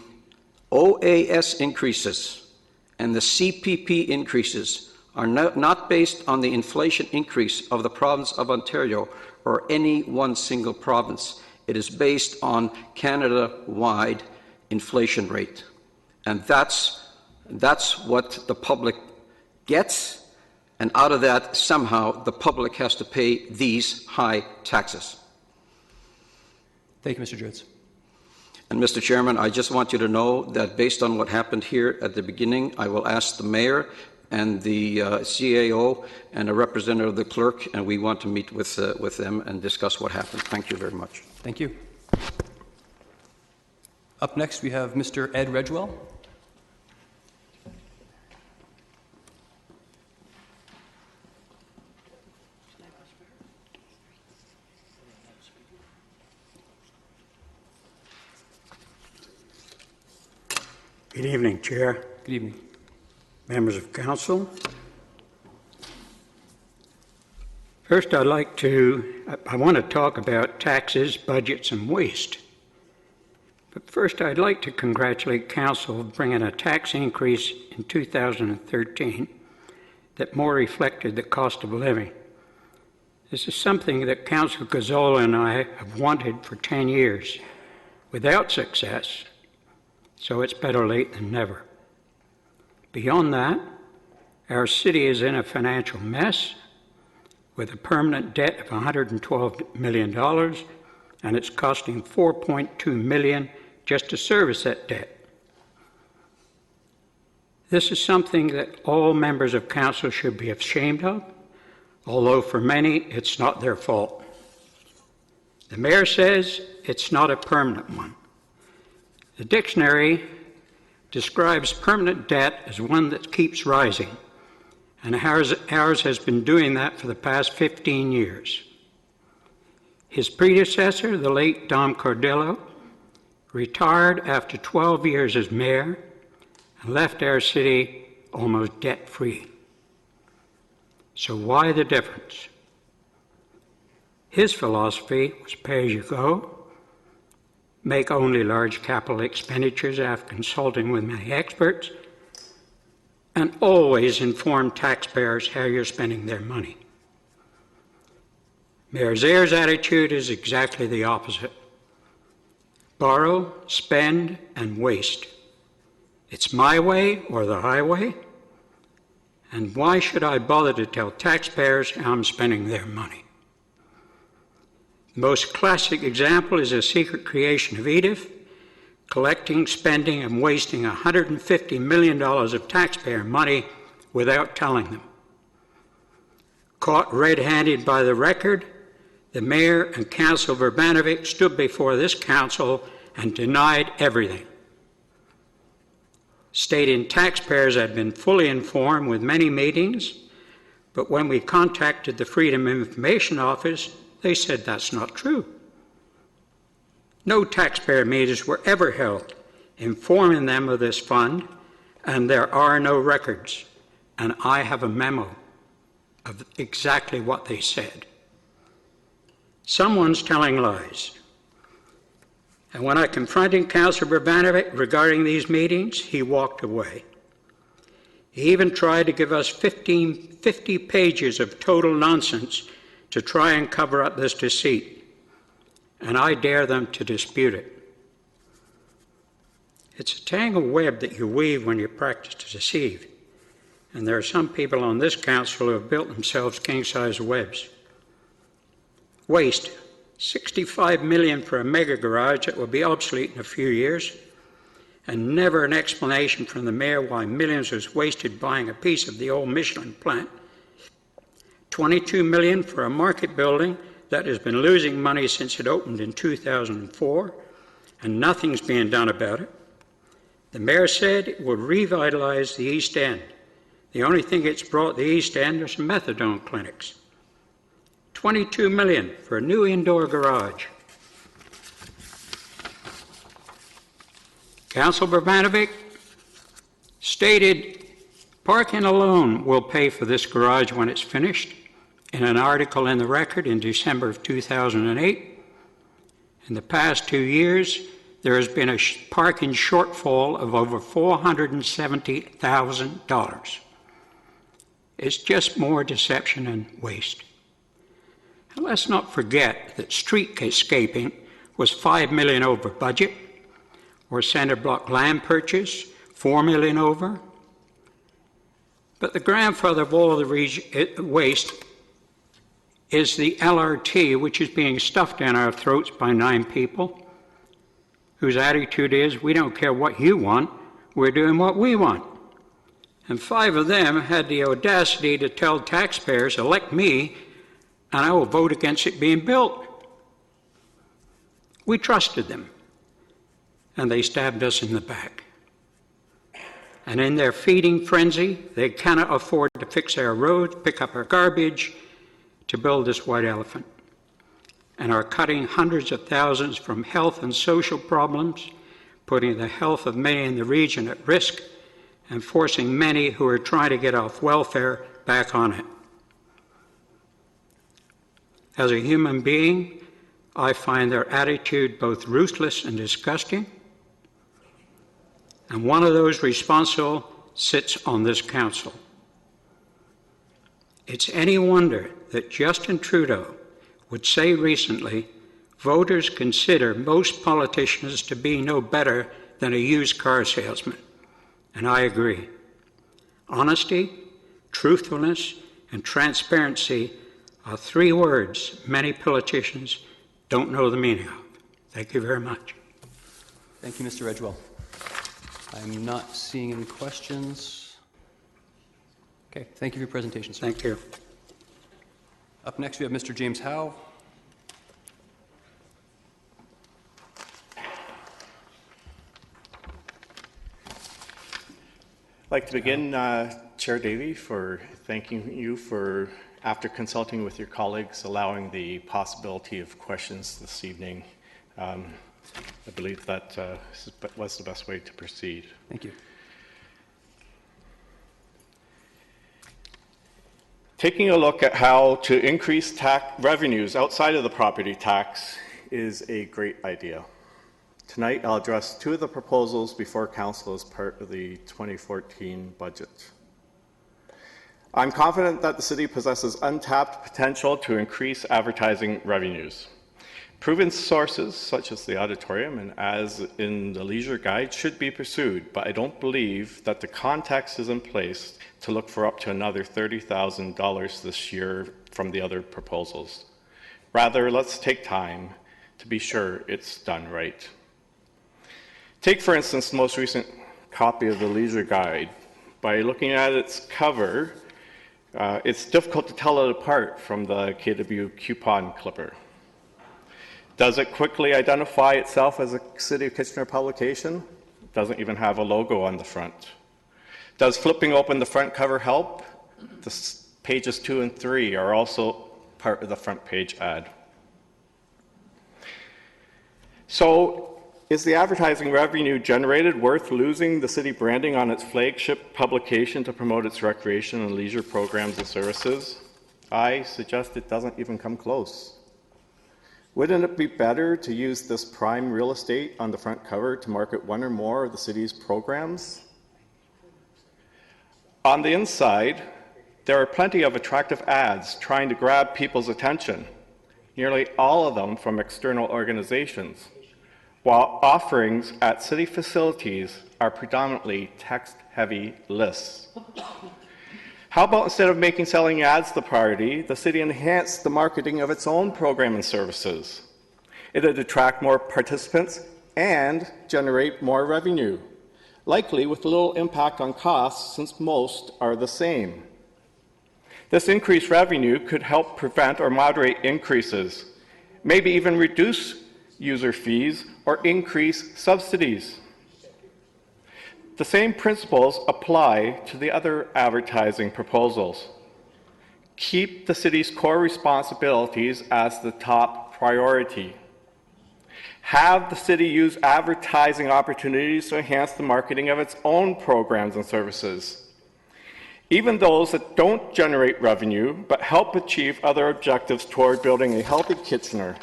OAS increases and the CPP increases are not based on the inflation increase of the province of Ontario or any one single province. It is based on Canada-wide inflation rate. And that's what the public gets, and out of that, somehow, the public has to pay these high taxes. Thank you, Mr. Druitt. And Mr. Chairman, I just want you to know that based on what happened here at the beginning, I will ask the mayor and the CAO and a representative of the clerk, and we want to meet with them and discuss what happened. Thank you very much. Thank you. Up next, we have Mr. Ed Redgewell. Good evening, Chair. Good evening. Members of Council. First, I want to talk about taxes, budgets, and waste. But first, I'd like to congratulate Council for bringing a tax increase in 2013 that more reflected the cost of living. This is something that Councillor Gazzola and I have wanted for 10 years, without success. So it's better late than never. Beyond that, our city is in a financial mess with a permanent debt of $112 million, and it's costing $4.2 million just to service that debt. This is something that all members of council should be ashamed of, although for many it's not their fault. The mayor says it's not a permanent one. The dictionary describes permanent debt as one that keeps rising, and ours has been doing that for the past 15 years. His predecessor, the late Dom Cordillo, retired after 12 years as mayor and left our city almost debt-free. So why the difference? His philosophy was pay as you go, make only large capital expenditures after consulting with many experts, and always inform taxpayers how you're spending their money. Mayor Zare's attitude is exactly the opposite. Borrow, spend, and waste. It's my way or the highway, and why should I bother to tell taxpayers how I'm spending their money? The most classic example is the secret creation of Edith, collecting, spending, and wasting $150 million of taxpayer money without telling them. Caught red-handed by the record, the mayor and Council Verbanovic stood before this council and denied everything, stating taxpayers had been fully informed with many meetings, but when we contacted the Freedom of Information Office, they said that's not true. No taxpayer meetings were ever held informing them of this fund, and there are no records. And I have a memo of exactly what they said. Someone's telling lies. And when I confronted Councillor Verbanovic regarding these meetings, he walked away. He even tried to give us 50 pages of total nonsense to try and cover up this deceit, and I dare them to dispute it. It's a tangled web that you weave when you practice to deceive, and there are some people on this council who have built themselves king-size webs. Waste, $65 million for a mega garage that will be obsolete in a few years, and never an explanation from the mayor why millions was wasted buying a piece of the old Michelin plant. $22 million for a market building that has been losing money since it opened in 2004, and nothing's being done about it. The mayor said it would revitalize the East End. The only thing it's brought the East End are some methadone clinics. $22 million for a new indoor garage. Councillor Verbanovic stated parking alone will pay for this garage when it's finished in an article in the Record in December of 2008. In the past 2 years, there has been a parking shortfall of over $470,000. It's just more deception and waste. And let's not forget that streetscaping was $5 million over budget, or center block land purchase, $4 million over. But the grandfather of all of the waste is the LRT, which is being stuffed down our throats by 9 people, whose attitude is, we don't care what you want, we're doing what we want. And 5 of them had the audacity to tell taxpayers, elect me, and I will vote against it being built. We trusted them, and they stabbed us in the back. And in their feeding frenzy, they cannot afford to fix our roads, pick up our garbage, to build this white elephant, and are cutting hundreds of thousands from health and social problems, putting the health of many in the region at risk, and forcing many who are trying to get off welfare back on it. As a human being, I find their attitude both ruthless and disgusting, and one of those responsible sits on this council. It's any wonder that Justin Trudeau would say recently, voters consider most politicians to be no better than a used car salesman. And I agree. Honesty, truthfulness, and transparency are 3 words many politicians don't know the meaning of. Thank you very much. Thank you, Mr. Edgewell. I'm not seeing any questions. Okay, thank you for your presentation, sir. Thank you. Up next, we have Mr. James Howe. I'd like to begin, Chair Davey, for thanking you for after consulting with your colleagues, allowing the possibility of questions this evening, I believe that was the best way to proceed. Thank you. Taking a look at how to increase tax revenues outside of the property tax is a great idea. Tonight, I'll address two of the proposals before Council as part of the 2014 budget. I'm confident that the City possesses untapped potential to increase advertising revenues. Proven sources, such as the auditorium and as in the Leisure Guide, should be pursued, but I don't believe that the context is in place to look for up to another $30,000 this year from the other proposals. Rather, let's take time to be sure it's done right. Take, for instance, the most recent copy of the Leisure Guide. By looking at its cover, it's difficult to tell it apart from the KW coupon clipper. Does it quickly identify itself as a City of Kitchener publication? It doesn't even have a logo on the front. Does flipping open the front cover help? The pages 2 and 3 are also part of the front page ad. So, is the advertising revenue generated worth losing the City branding on its flagship publication to promote its recreation and leisure programs and services? I suggest it doesn't even come close. Wouldn't it be better to use this prime real estate on the front cover to market one or more of the City's programs? On the inside, there are plenty of attractive ads trying to grab people's attention, nearly all of them from external organizations, while offerings at City facilities are predominantly text-heavy lists. How about instead of making selling ads the priority, the City enhanced the marketing of its own program and services? It'd attract more participants and generate more revenue, likely with little impact on costs since most are the same. This increased revenue could help prevent or moderate increases, maybe even reduce user fees or increase subsidies. The same principles apply to the other advertising proposals. Keep the City's core responsibilities as the top priority. Have the City use advertising opportunities to enhance the marketing of its own programs and services, even those that don't generate revenue but help achieve other objectives toward building a healthy Kitchener.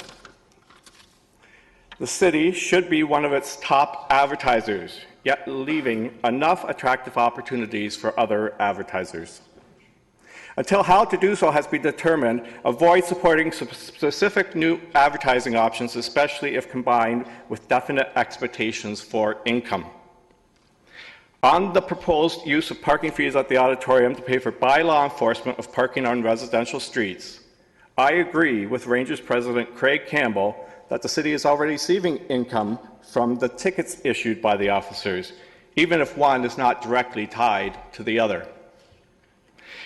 The City should be one of its top advertisers, yet leaving enough attractive opportunities for other advertisers. Until how to do so has been determined, avoid supporting specific new advertising options, especially if combined with definite expectations for income. On the proposed use of parking fees at the auditorium to pay for bylaw enforcement of parking on residential streets, I agree with Rangers President Craig Campbell that the City is already receiving income from the tickets issued by the officers, even if one is not directly tied to the other.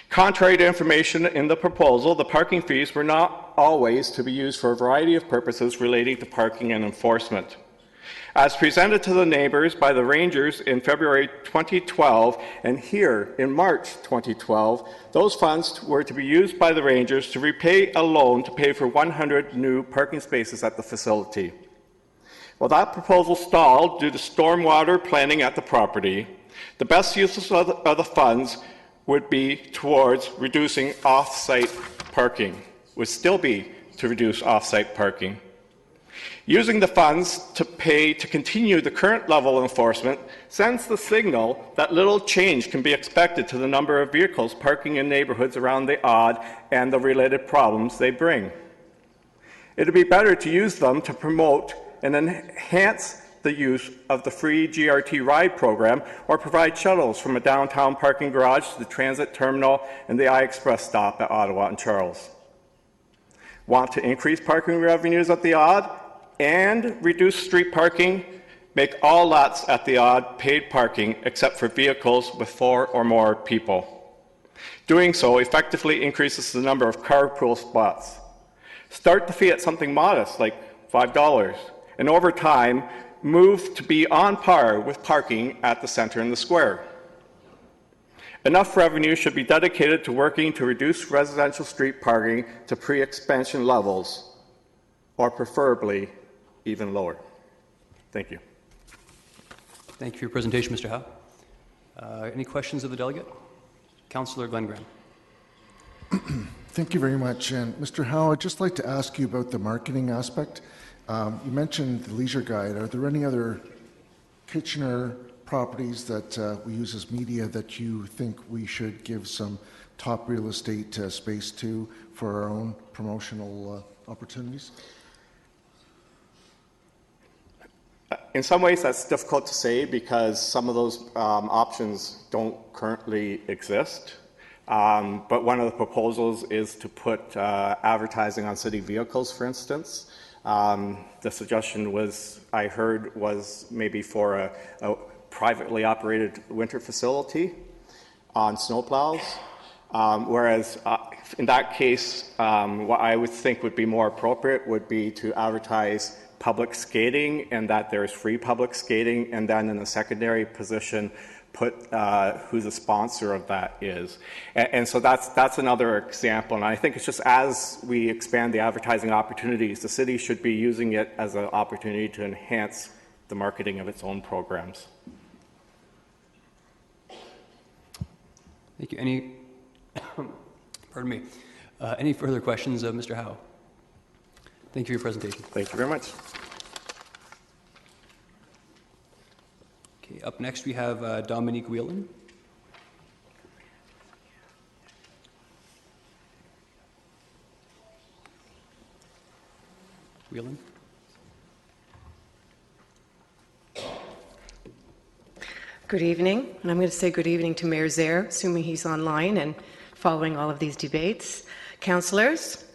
Contrary to information in the proposal, the parking fees were not always to be used for a variety of purposes relating to parking and enforcement. As presented to the neighbours by the Rangers in February 2012 and here in March 2012, those funds were to be used by the Rangers to repay a loan to pay for 100 new parking spaces at the facility. Well, that proposal stalled due to stormwater planning at the property. The best use of the funds would be towards reducing off-site parking, would still be to reduce off-site parking. Using the funds to pay to continue the current level of enforcement sends the signal that little change can be expected to the number of vehicles parking in neighbourhoods around the odd and the related problems they bring. It would be better to use them to promote and enhance the use of the free GRT ride program or provide shuttles from a downtown parking garage to the transit terminal and the I-Express stop at Ottawa and Charles. Want to increase parking revenues at the odd and reduce street parking? Make all lots at the odd paid parking except for vehicles with 4 or more people. Doing so effectively increases the number of carpool spots. Start the fee at something modest like $5 and over time move to be on par with parking at the centre and the square. Enough revenue should be dedicated to working to reduce residential street parking to pre-expansion levels, or preferably even lower. Thank you. Thank you for your presentation, Mr. Howe. Any questions of the delegate? Councillor Glenn Graham. Thank you very much. And Mr. Howe, I'd just like to ask you about the marketing aspect. You mentioned the leisure guide. Are there any other Kitchener properties that we use as media that you think we should give some top real estate space to for our own promotional opportunities? In some ways, that's difficult to say because some of those options don't currently exist. But one of the proposals is to put advertising on city vehicles, for instance. The suggestion I heard was maybe for a privately operated winter facility on snowplows. Whereas in that case, what I would think would be more appropriate would be to advertise public skating and that there's free public skating, and then in a secondary position put who the sponsor of that is. And so that's another example. And I think it's just as we expand the advertising opportunities, the city should be using it as an opportunity to enhance the marketing of its own programs. Thank you. Pardon me. Any further questions of Mr. Howe? Thank you for your presentation. Thank you very much. Okay, up next we have Dominique Whelan. Whelan. Good evening, and I'm going to say good evening to Mayor Zaire, assuming he's online and following all of these debates. Councillors,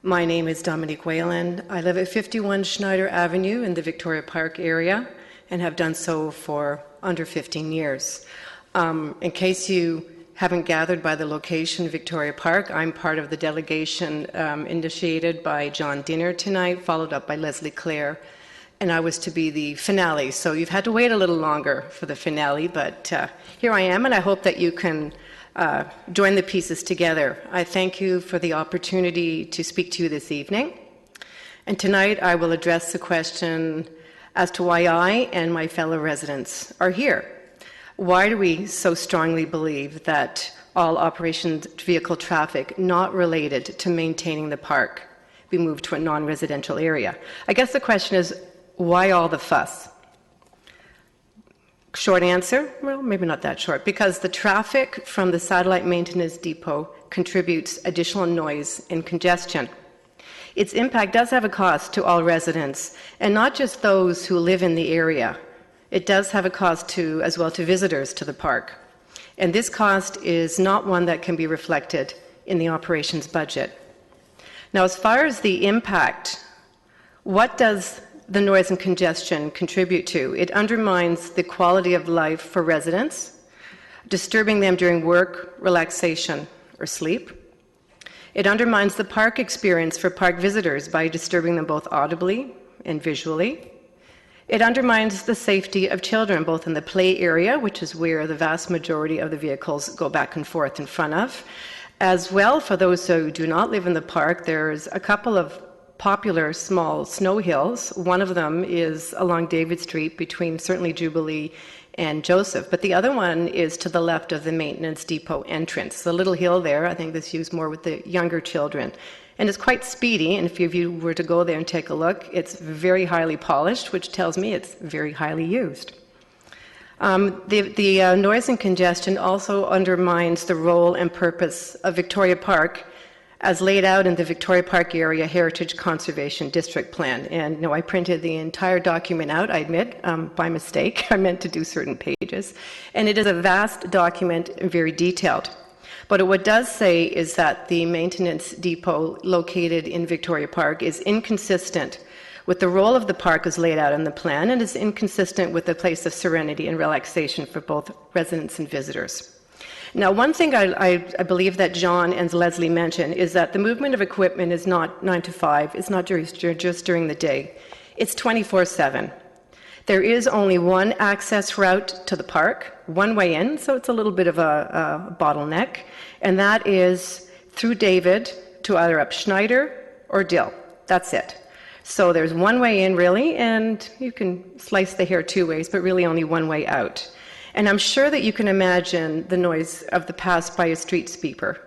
my name is Dominique Whalen. I live at 51 Schneider Avenue in the Victoria Park area and have done so for under 15 years. In case you haven't gathered by the location, Victoria Park, I'm part of the delegation initiated by John Dinner tonight, followed up by Leslie Clare, and I was to be the finale. So you've had to wait a little longer for the finale, but here I am, and I hope that you can join the pieces together. I thank you for the opportunity to speak to you this evening. And tonight I will address the question as to why I and my fellow residents are here. Why do we so strongly believe that all operations vehicle traffic not related to maintaining the park be moved to a non-residential area? I guess the question is, why all the fuss? Short answer, well, maybe not that short, because the traffic from the satellite maintenance depot contributes additional noise and congestion. Its impact does have a cost to all residents, and not just those who live in the area. It does have a cost as well to visitors to the park. And this cost is not one that can be reflected in the operations budget. Now, as far as the impact, what does the noise and congestion contribute to? It undermines the quality of life for residents, disturbing them during work, relaxation, or sleep. It undermines the park experience for park visitors by disturbing them both audibly and visually. It undermines the safety of children, both in the play area, which is where the vast majority of the vehicles go back and forth in front of. As well, for those who do not live in the park, there's a couple of popular small snow hills. One of them is along David Street between certainly Jubilee and Joseph, but the other one is to the left of the maintenance depot entrance. The little hill there, I think this used more with the younger children. And it's quite speedy, and if you were to go there and take a look, it's very highly polished, which tells me it's very highly used. The noise and congestion also undermines the role and purpose of Victoria Park as laid out in the Victoria Park Area Heritage Conservation District Plan. And no, I printed the entire document out, I admit, by mistake. I meant to do certain pages. And it is a vast document and very detailed. But what it does say is that the maintenance depot located in Victoria Park is inconsistent with the role of the park as laid out in the plan, and is inconsistent with the place of serenity and relaxation for both residents and visitors. Now, one thing I believe that John and Leslie mentioned is that the movement of equipment is not 9 to 5, it's not just during the day, it's 24/7. There is only one access route to the park, one way in, so it's a little bit of a bottleneck, and that is through David to either up Schneider or Dill. That's it. So there's one way in, really, and you can slice the hair two ways, but really only one way out. And I'm sure that you can imagine the noise of the pass by a street sweeper.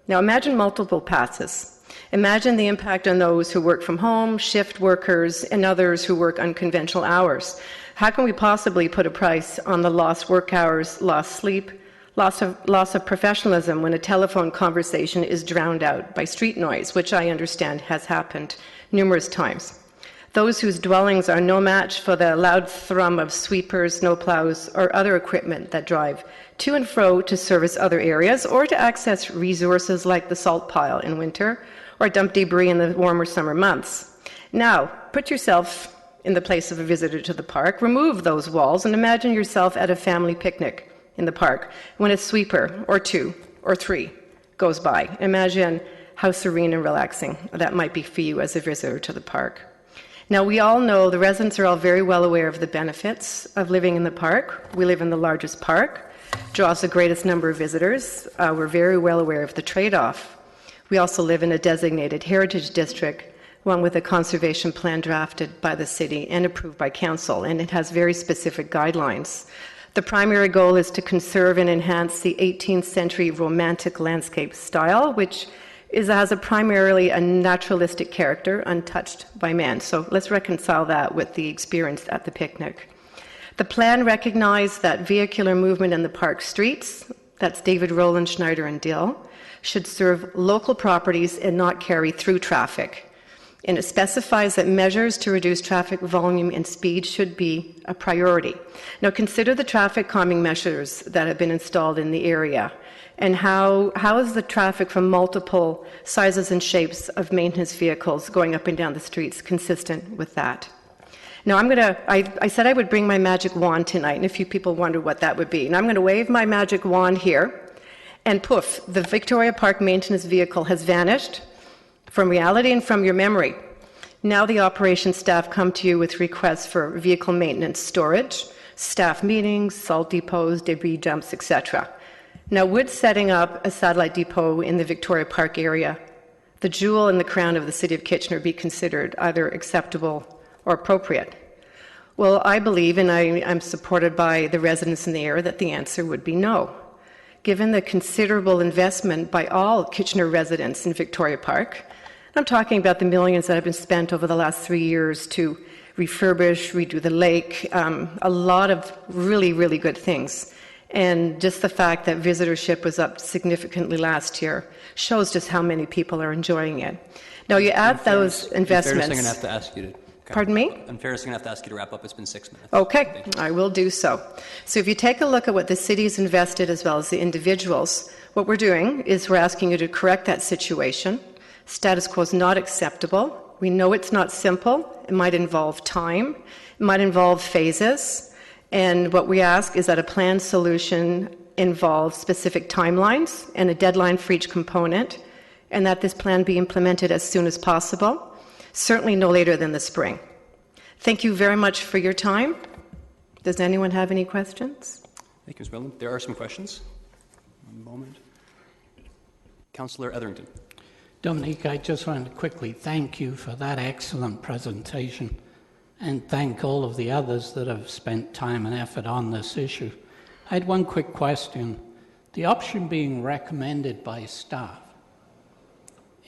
Now imagine multiple passes. Imagine the impact on those who work from home, shift workers, and others who work unconventional hours. How can we possibly put a price on the lost work hours, lost sleep, loss of professionalism when a telephone conversation is drowned out by street noise, which I understand has happened numerous times? Those whose dwellings are no match for the loud thrum of sweepers, snowplows, or other equipment that drive to and fro to service other areas or to access resources like the salt pile in winter or dump debris in the warmer summer months. Now, put yourself in the place of a visitor to the park, remove those walls, and imagine yourself at a family picnic in the park when a sweeper or two or three goes by. Imagine how serene and relaxing that might be for you as a visitor to the park. Now, we all know, the residents are all very well aware of the benefits of living in the park. We live in the largest park, draws the greatest number of visitors. We're very well aware of the trade-off. We also live in a designated heritage district, one with a conservation plan drafted by the city and approved by council, and it has very specific guidelines. The primary goal is to conserve and enhance the 18th century romantic landscape style, which has primarily a naturalistic character, untouched by man. So let's reconcile that with the experience at the picnic. The plan recognized that vehicular movement in the park streets, that's David, Rowland, Schneider, and Dill, should serve local properties and not carry through traffic. And it specifies that measures to reduce traffic volume and speed should be a priority. Now consider the traffic calming measures that have been installed in the area. And how is the traffic from multiple sizes and shapes of maintenance vehicles going up and down the streets consistent with that? Now I said I would bring my magic wand tonight, and a few people wonder what that would be. And I'm going to wave my magic wand here, and poof, the Victoria Park maintenance vehicle has vanished from reality and from your memory. Now the operations staff come to you with requests for vehicle maintenance storage, staff meetings, salt depots, debris dumps, etc. Now, would setting up a satellite depot in the Victoria Park area, the jewel in the crown of the City of Kitchener, be considered either acceptable or appropriate? Well, I believe, and I'm supported by the residents in the area, that the answer would be no. Given the considerable investment by all Kitchener residents in Victoria Park, I'm talking about the millions that have been spent over the last 3 years to refurbish, redo the lake, a lot of really, really good things. And just the fact that visitorship was up significantly last year shows just how many people are enjoying it. Now, you add those investments. I'm going to have to ask you to. Pardon me? I'm going to have to ask you to wrap up. It's been 6 minutes. Okay, I will do so. So if you take a look at what the city's invested as well as the individuals, what we're doing is we're asking you to correct that situation. Status quo is not acceptable. We know it's not simple. It might involve time. It might involve phases. And what we ask is that a planned solution involves specific timelines and a deadline for each component, and that this plan be implemented as soon as possible, certainly no later than the spring. Thank you very much for your time. Does anyone have any questions? Thank you, Ms. Rowland. There are some questions. One moment. Councillor Etherington. Dominique, I just wanted to quickly thank you for that excellent presentation, and thank all of the others that have spent time and effort on this issue. I had one quick question. The option being recommended by staff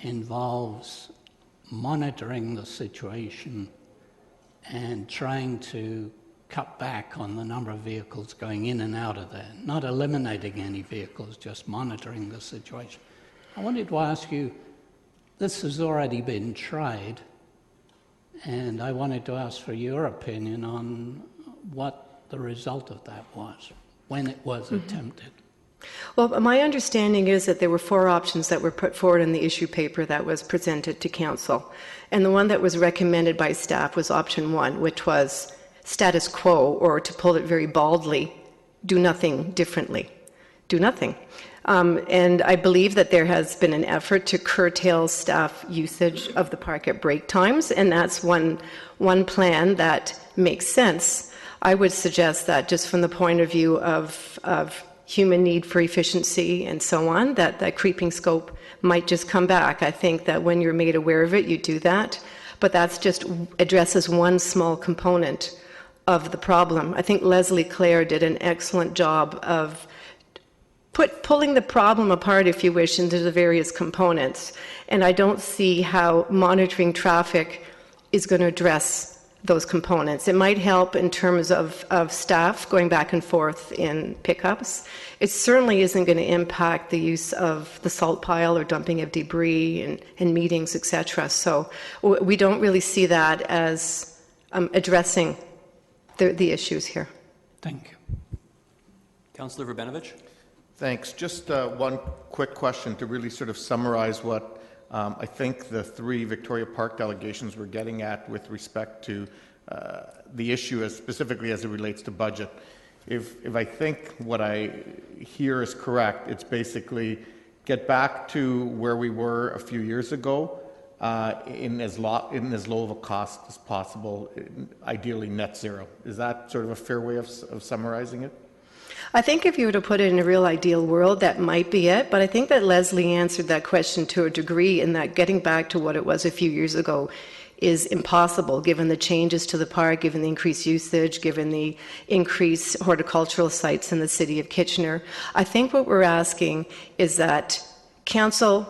involves monitoring the situation and trying to cut back on the number of vehicles going in and out of there, not eliminating any vehicles, just monitoring the situation. I wanted to ask you, this has already been tried, and I wanted to ask for your opinion on what the result of that was, when it was attempted. Well, my understanding is that there were 4 options that were put forward in the issue paper that was presented to council. And the one that was recommended by staff was option 1, which was status quo, or to pull it very baldly, do nothing differently. Do nothing. And I believe that there has been an effort to curtail staff usage of the park at break times, and that's one plan that makes sense. I would suggest that just from the point of view of human need for efficiency and so on, that creeping scope might just come back. I think that when you're made aware of it, you do that, but that's just addresses one small component of the problem. I think Leslie Clare did an excellent job of pulling the problem apart, if you wish, into the various components. And I don't see how monitoring traffic is going to address those components. It might help in terms of staff going back and forth in pickups. It certainly isn't going to impact the use of the salt pile or dumping of debris and meetings, etc. So we don't really see that as addressing the issues here. Thank you. Councillor Verbenovich? Thanks. Just one quick question to really sort of summarize what I think the three Victoria Park delegations were getting at with respect to the issue specifically as it relates to budget. If I think what I hear is correct, it's basically get back to where we were a few years ago in as low of a cost as possible, ideally net zero. Is that sort of a fair way of summarizing it? I think if you were to put it in a real ideal world, that might be it. But I think that Leslie answered that question to a degree in that getting back to what it was a few years ago is impossible, given the changes to the park, given the increased usage, given the increased horticultural sites in the city of Kitchener. I think what we're asking is that council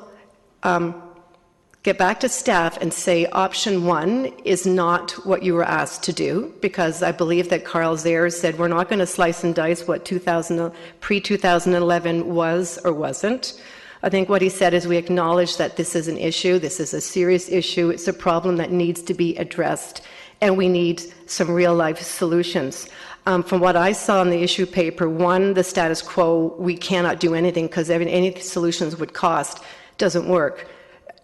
get back to staff and say option one is not what you were asked to do, because I believe that Carl Zare said we're not going to slice and dice what pre-2011 was or wasn't. I think what he said is we acknowledge that this is an issue, this is a serious issue, it's a problem that needs to be addressed, and we need some real-life solutions. From what I saw in the issue paper, one, the status quo, we cannot do anything because any solutions would cost, doesn't work.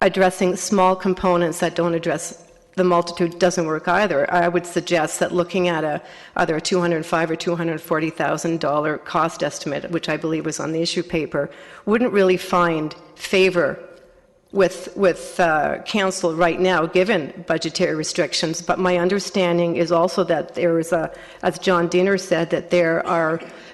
Addressing small components that don't address the multitude doesn't work either. I would suggest that looking at either a $205,000 or $240,000 cost estimate, which I believe was on the issue paper, wouldn't really find favor with council right now, given budgetary restrictions. But my understanding is also that there is as John Dinner said, that there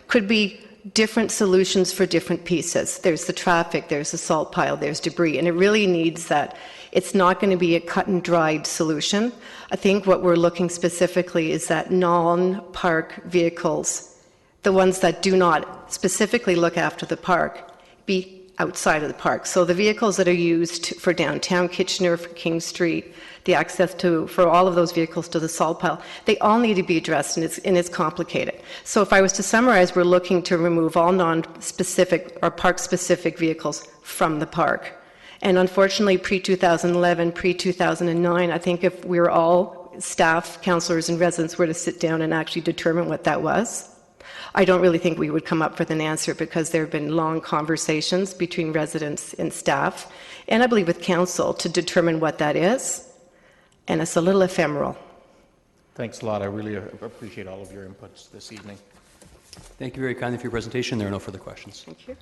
could be different solutions for different pieces. There's the traffic, there's the salt pile, there's debris, and it really needs that. It's not going to be a cut and dried solution. I think what we're looking specifically is that non-park vehicles, the ones that do not specifically look after the park, be outside of the park. So the vehicles that are used for downtown Kitchener, for King Street, the access for all of those vehicles to the salt pile, they all need to be addressed, and it's complicated. So if I was to summarize, we're looking to remove all non-specific or park-specific vehicles from the park. And unfortunately, pre-2011, pre-2009, I think if we were all staff, councillors, and residents were to sit down and actually determine what that was, I don't really think we would come up with an answer, because there have been long conversations between residents and staff, and I believe with council, to determine what that is. And it's a little ephemeral. Thanks a lot. I really appreciate all of your inputs this evening. Thank you very kindly for your presentation. There are no further questions. Thank you.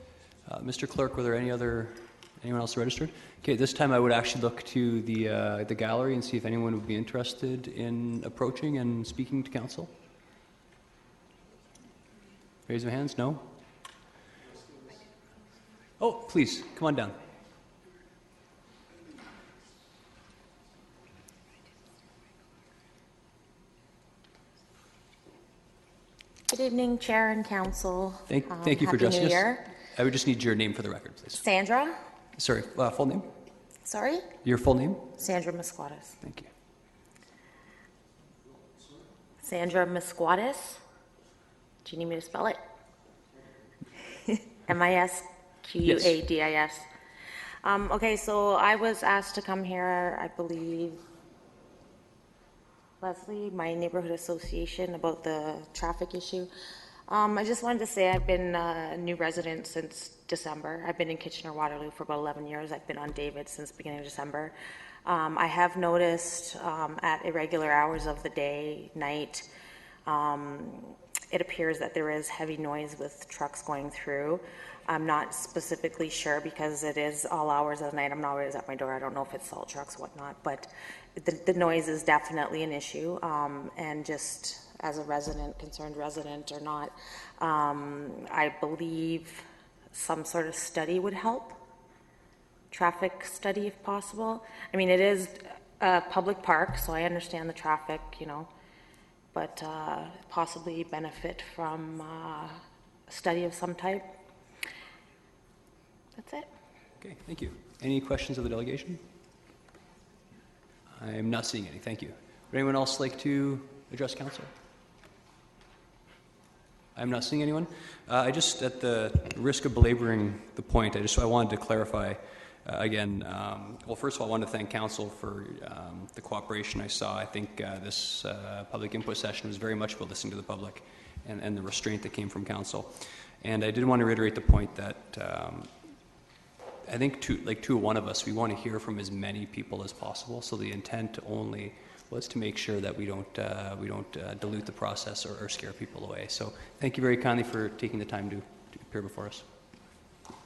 Mr. Clerk, were there anyone else registered? Okay, this time I would actually look to the gallery and see if anyone would be interested in approaching and speaking to council. Raise your hands. No? Oh, please, come on down. Good evening, Chair and Council. Thank you for addressing us. Happy New Year. I would just need your name for the record, please. Sandra. Sorry, full name? Sorry? Your full name? Sandra Misquatis. Thank you. Sandra Misquatis. Do you need me to spell it? M-I-S-Q-U-A-D-I-S. Okay, so I was asked to come here, I believe, Leslie, my neighborhood association, about the traffic issue. I just wanted to say I've been a new resident since December. I've been in Kitchener-Waterloo for about 11 years. I've been on David since the beginning of December. I have noticed at irregular hours of the day, night, it appears that there is heavy noise with trucks going through. I'm not specifically sure because it is all hours of the night. I'm not always at my door. I don't know if it's salt trucks or whatnot, but the noise is definitely an issue. And just as a resident, concerned resident or not, I believe some sort of study would help. Traffic study if possible. I mean, it is a public park, so I understand the traffic, you know, but possibly benefit from a study of some type. That's it. Okay, thank you. Any questions of the delegation? I'm not seeing any. Thank you. Would anyone else like to address council? I'm not seeing anyone. I just, at the risk of belaboring the point, I wanted to clarify again. Well, first of all, I want to thank council for the cooperation I saw. I think this public input session was very much about listening to the public and the restraint that came from council. And I did want to reiterate the point that I think, like one of us, we want to hear from as many people as possible. So the intent only was to make sure that we don't dilute the process or scare people away. So thank you very kindly for taking the time to appear before us.